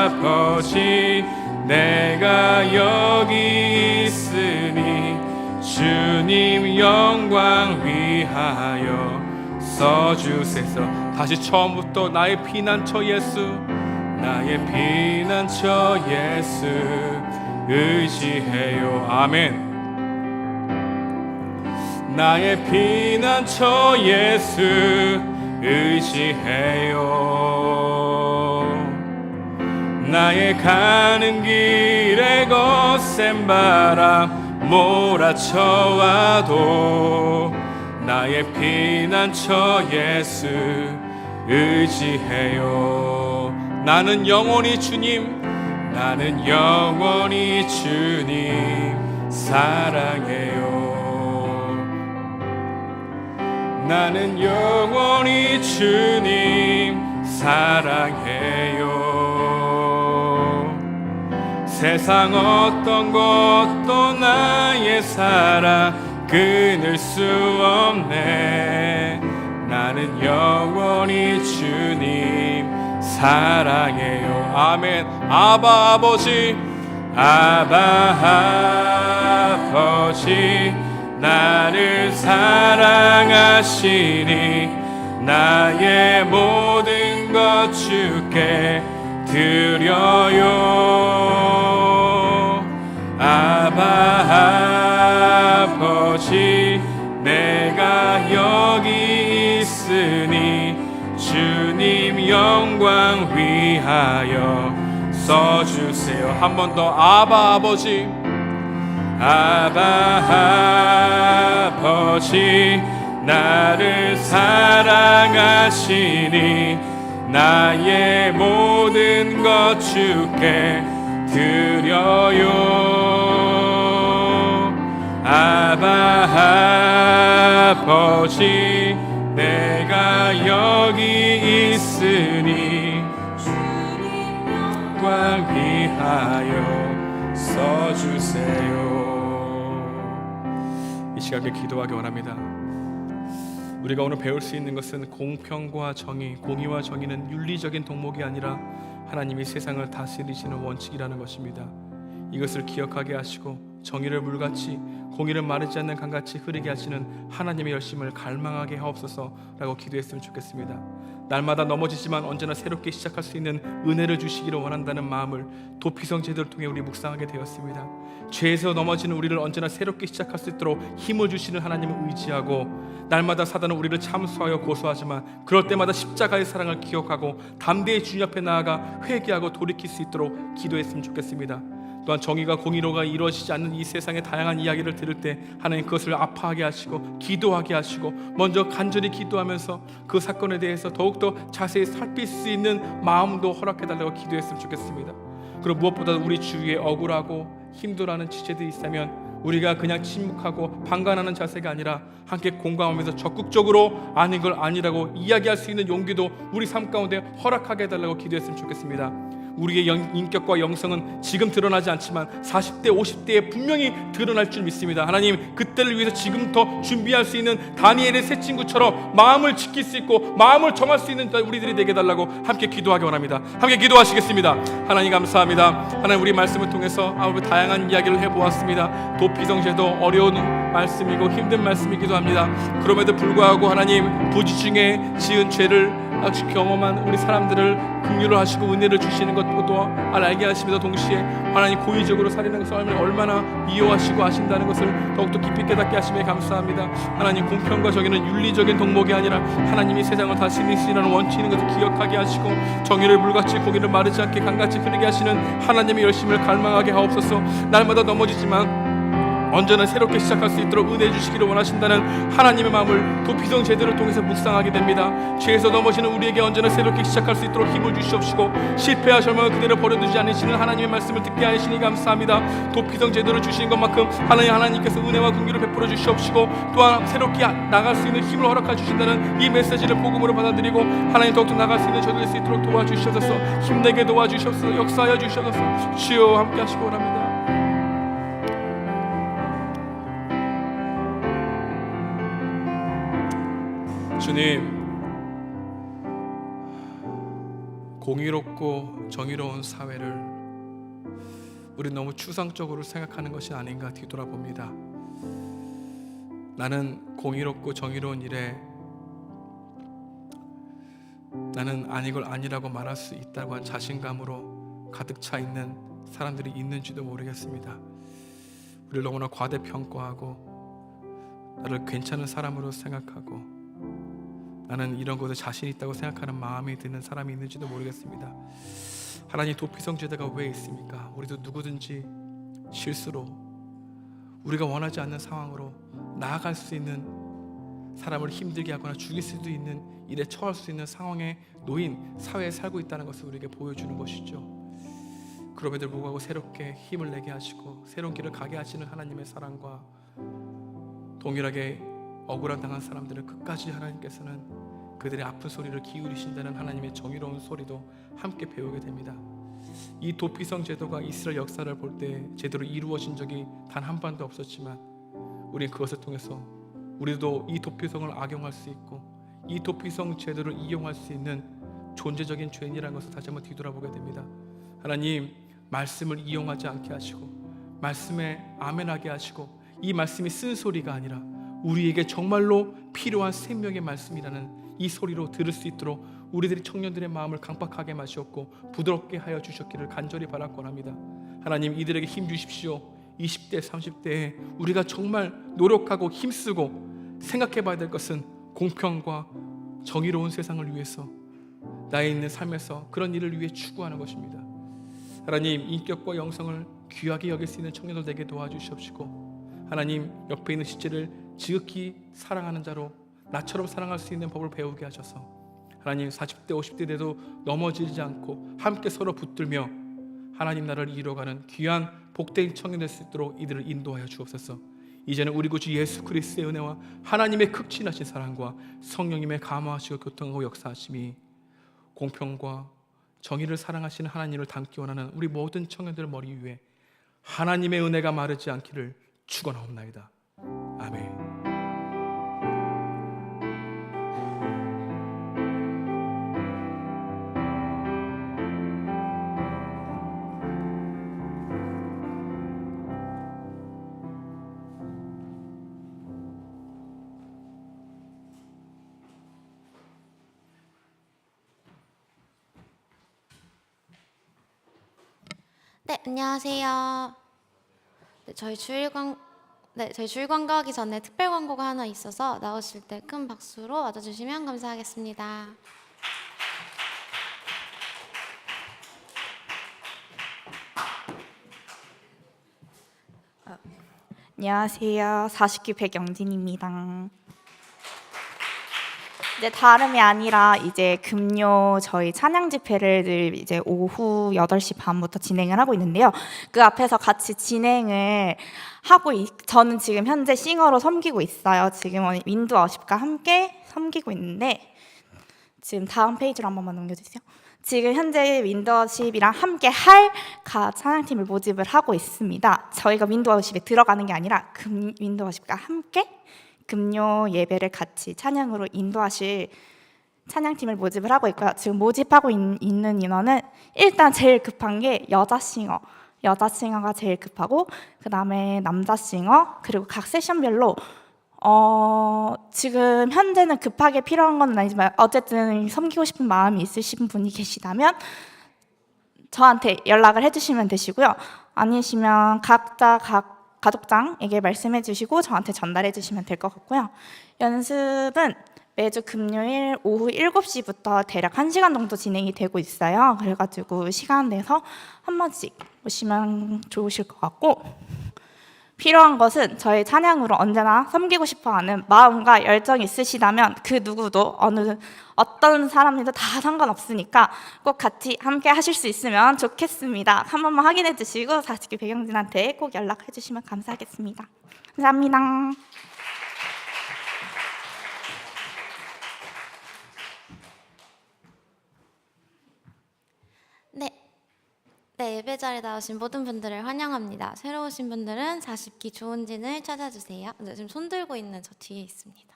아버지 내가 여기 있으니 주님 영광 위하여 써주세요. 다시 처음부터 나의 피난처 예수 의지해요. 아멘. 나의 피난처 예수 의지해요. 나의 가는 길에 거센 바람 몰아쳐와도 나의 피난처 예수 의지해요. 나는 영원히 주님 사랑해요. 나는 영원히 주님 사랑해요. 세상 어떤 것도 나의 사랑 끊을 수 없네. 나는 영원히 주님 사랑해요. 아멘. 아바 아버지, 아바 아버지, 나를 사랑하시니 나의 모든 것 주께 드려요. 아바 아버지, 내가 여기 있으니 주님 영광 위하여 써주세요. 한 번 더. 아바 아버지, 아바 아버지, 나를 사랑하시니 나의 모든 것 주께 드려요. 아바 아버지, 내가 여기 있으니 주님 영광 위하여 써주세요. 이 시각에 기도하기 원합니다. 우리가 오늘 배울 수 있는 것은 공평과 정의, 공의와 정의는 윤리적인 덕목이 아니라 하나님이 세상을 다스리시는 원칙이라는 것입니다. 이것을 기억하게 하시고 정의를 물같이, 공의를 마르지 않는 강같이 흐르게 하시는 하나님의 열심을 갈망하게 하옵소서라고 기도했으면 좋겠습니다. 날마다 넘어지지만 언제나 새롭게 시작할 수 있는 은혜를 주시기를 원한다는 마음을 도피성 제도를 통해 우리 묵상하게 되었습니다. 죄에서 넘어지는 우리를 언제나 새롭게 시작할 수 있도록 힘을 주시는 하나님을 의지하고, 날마다 사단은 우리를 참수하여 고소하지만 그럴 때마다 십자가의 사랑을 기억하고 담대히 주님 앞에 나아가 회개하고 돌이킬 수 있도록 기도했으면 좋겠습니다. 또한 정의가 공의로가 이루어지지 않는 이 세상의 다양한 이야기를 들을 때 하나님 그것을 아파하게 하시고 기도하게 하시고 먼저 간절히 기도하면서 그 사건에 대해서 더욱더 자세히 살필 수 있는 마음도 허락해달라고 기도했으면 좋겠습니다. 그리고 무엇보다 우리 주위에 억울하고 힘들어하는 지체들이 있다면 우리가 그냥 침묵하고 방관하는 자세가 아니라 함께 공감하면서 적극적으로 아닌 걸 아니라고 이야기할 수 있는 용기도 우리 삶 가운데 허락하게 해달라고 기도했으면 좋겠습니다. 우리의 인격과 영성은 지금 드러나지 않지만 40대 50대에 분명히 드러날 줄 믿습니다. 하나님, 그때를 위해서 지금부터 준비할 수 있는 다니엘의 세 친구처럼 마음을 지킬 수 있고 마음을 정할 수 있는 우리들이 되게 해달라고 함께 기도하기 원합니다. 함께 기도하시겠습니다. 하나님 감사합니다. 하나님, 우리 말씀을 통해서 아무리 다양한 이야기를 해보았습니다. 도피성제도 어려운 말씀이고 힘든 말씀이기도 합니다. 그럼에도 불구하고 하나님, 부지중에 지은 죄를 경험한 우리 사람들을 긍휼을 하시고 은혜를 주시는 것도 알게 하시면서 동시에 하나님 고의적으로 살인하는 것을 얼마나 미워하시고 아신다는 것을 더욱더 깊이 깨닫게 하시며 감사합니다. 하나님, 공평과 정의는 윤리적인 덕목이 아니라 하나님이 세상을 다스리시는 원칙인 것을 기억하게 하시고 정의를 물같이 공의를 마르지 않게 강같이 흐르게 하시는 하나님의 열심을 갈망하게 하옵소서. 날마다 넘어지지만 언제나 새롭게 시작할 수 있도록 은혜 주시기를 원하신다는 하나님의 마음을 도피성 제도를 통해서 묵상하게 됩니다. 죄에서 넘어지는 우리에게 언제나 새롭게 시작할 수 있도록 힘을 주시옵시고 실패와 절망을 그대로 버려두지 않으시는 하나님의 말씀을 듣게 하시니 감사합니다. 도피성 제도를 주시는 것만큼 하나님께서 은혜와 긍휼을 베풀어 주시옵시고 또한 새롭게 나갈 수 있는 힘을 허락해 주신다는 이 메시지를 복음으로 받아들이고 하나님 더욱더 나갈 수 있는 저들 될 수 있도록 도와주셔서 힘내게 도와주셔서 역사하여 주셔서 주여 함께 하시고 원합니다. 주님, 공의롭고 정의로운 사회를 우리 너무 추상적으로 생각하는 것이 아닌가 뒤돌아봅니다. 나는 공의롭고 정의로운 일에 나는 아니걸 아니라고 말할 수 있다고 한 자신감으로 가득 차 있는 사람들이 있는지도 모르겠습니다. 우리를 너무나 과대평가하고 나를 괜찮은 사람으로 생각하고 나는 이런 것에 자신 있다고 생각하는 마음이 드는 사람이 있는지도 모르겠습니다. 하나님, 도피성 제도가 왜 있습니까? 우리도 누구든지 실수로 우리가 원하지 않는 상황으로 나아갈 수 있는, 사람을 힘들게 하거나 죽일 수도 있는 일에 처할 수 있는 상황에 놓인 사회에 살고 있다는 것을 우리에게 보여주는 것이죠. 그럼에도 불구하고 새롭게 힘을 내게 하시고 새로운 길을 가게 하시는 하나님의 사랑과 동일하게 억울한 당한 사람들은 끝까지 하나님께서는 그들의 아픈 소리를 기울이신다는 하나님의 정의로운 소리도 함께 배우게 됩니다. 이 도피성 제도가 이스라엘 역사를 볼 때 제대로 이루어진 적이 단 한 번도 없었지만 우리는 그것을 통해서 우리도 이 도피성을 악용할 수 있고 이 도피성 제도를 이용할 수 있는 존재적인 죄인이라는 것을 다시 한번 뒤돌아보게 됩니다. 하나님, 말씀을 이용하지 않게 하시고 말씀에 아멘하게 하시고 이 말씀이 쓴소리가 아니라 우리에게 정말로 필요한 생명의 말씀이라는 이 소리로 들을 수 있도록 우리들이 청년들의 마음을 강팍하게 마시옵고 부드럽게 하여 주셨기를 간절히 바라곤 합니다. 하나님, 이들에게 힘 주십시오. 20대 30대에 우리가 정말 노력하고 힘쓰고 생각해 봐야 될 것은 공평과 정의로운 세상을 위해서 나의 있는 삶에서 그런 일을 위해 추구하는 것입니다. 하나님, 인격과 영성을 귀하게 여길 수 있는 청년들 되게 도와주시옵시고 하나님, 옆에 있는 시체를 지극히 사랑하는 자로 나처럼 사랑할 수 있는 법을 배우게 하셔서 하나님, 40대 50대 돼도 넘어지지 않고 함께 서로 붙들며 하나님 나라를 이루어가는 귀한 복된 청년 될 수 있도록 이들을 인도하여 주옵소서. 이제는 우리 구주 예수 그리스도의 은혜와 하나님의 극진하신 사랑과 성령님의 감화하시고 교통하고 역사하심이 공평과 정의를 사랑하시는 하나님을 닮기 원하는 우리 모든 청년들 머리 위에 하나님의 은혜가 마르지 않기를 축원하옵나이다. 아멘. 네, 안녕하세요. 저희 주일 광고하기 전에 특별 광고가 하나 있어서 나오실 때 큰 박수로 맞아주시면 감사하겠습니다. 안녕하세요. 49 백영진입니다. 이제 다름이 아니라 이제 금요 저희 찬양 집회를 늘 이제 오후 8시 반부터 진행을 하고 있는데요. 그 앞에서 같이 진행을 하고 저는 지금 현재 싱어로 섬기고 있어요. 지금 윈드 워십과 함께 섬기고 있는데 지금 다음 페이지로 한 번만 넘겨주세요. 지금 현재 윈드 워십이랑 함께 할 찬양팀을 모집을 하고 있습니다. 저희가 윈드 워십에 들어가는 게 아니라 윈드 워십과 함께 금요 예배를 같이 찬양으로 인도하실 찬양팀을 모집을 하고 있고요. 지금 모집하고 있는 인원은 일단 제일 급한 게 여자 싱어가 제일 급하고 그 다음에 남자 싱어 그리고 각 세션별로 지금 현재는 급하게 필요한 건 아니지만 어쨌든 섬기고 싶은 마음이 있으신 분이 계시다면 저한테 연락을 해주시면 되시고요. 아니시면 각자 가족장에게 말씀해 주시고 저한테 전달해 주시면 될 것 같고요. 연습은 매주 금요일 오후 7시부터 대략 1시간 정도 진행이 되고 있어요. 그래가지고 시간 내서 한 번씩 오시면 좋으실 것 같고 필요한 것은 저희 찬양으로 언제나 섬기고 싶어하는 마음과 열정이 있으시다면 그 누구도 어떤 사람이든 다 상관없으니까 꼭 같이 함께 하실 수 있으면 좋겠습니다. 한 번만 확인해 주시고 49 백영진한테 꼭 연락해 주시면 감사하겠습니다. 감사합니다. 네, 예배 자리에 나오신 모든 분들을 환영합니다. 새로 오신 분들은 40기 좋은진을 찾아주세요. 네, 지금 손 들고 있는 저 뒤에 있습니다.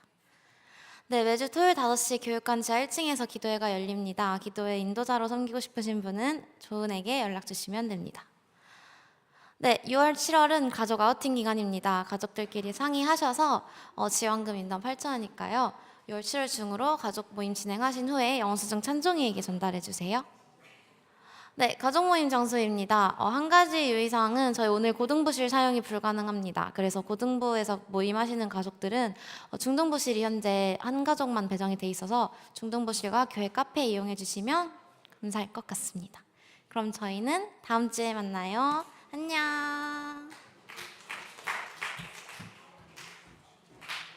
네, 매주 토요일 5시 교육관 지하 1층에서 기도회가 열립니다. 기도회 인도자로 섬기고 싶으신 분은 조은에게 연락 주시면 됩니다. 네, 6월, 7월은 가족 아우팅 기간입니다. 가족들끼리 상의하셔서 지원금 인당 8,000원이니까요. 6월, 7월 중으로 가족 모임 진행하신 후에 영수증 찬종이에게 전달해 주세요. 네, 가족 모임 장소입니다. 한 가지 유의사항은 저희 오늘 고등부실 사용이 불가능합니다. 그래서 고등부에서 모임하시는 가족들은 중등부실이 현재 한 가족만 배정이 돼 있어서 중등부실과 교회 카페 이용해 주시면 감사할 것 같습니다. 그럼 저희는 다음 주에 만나요. 안녕.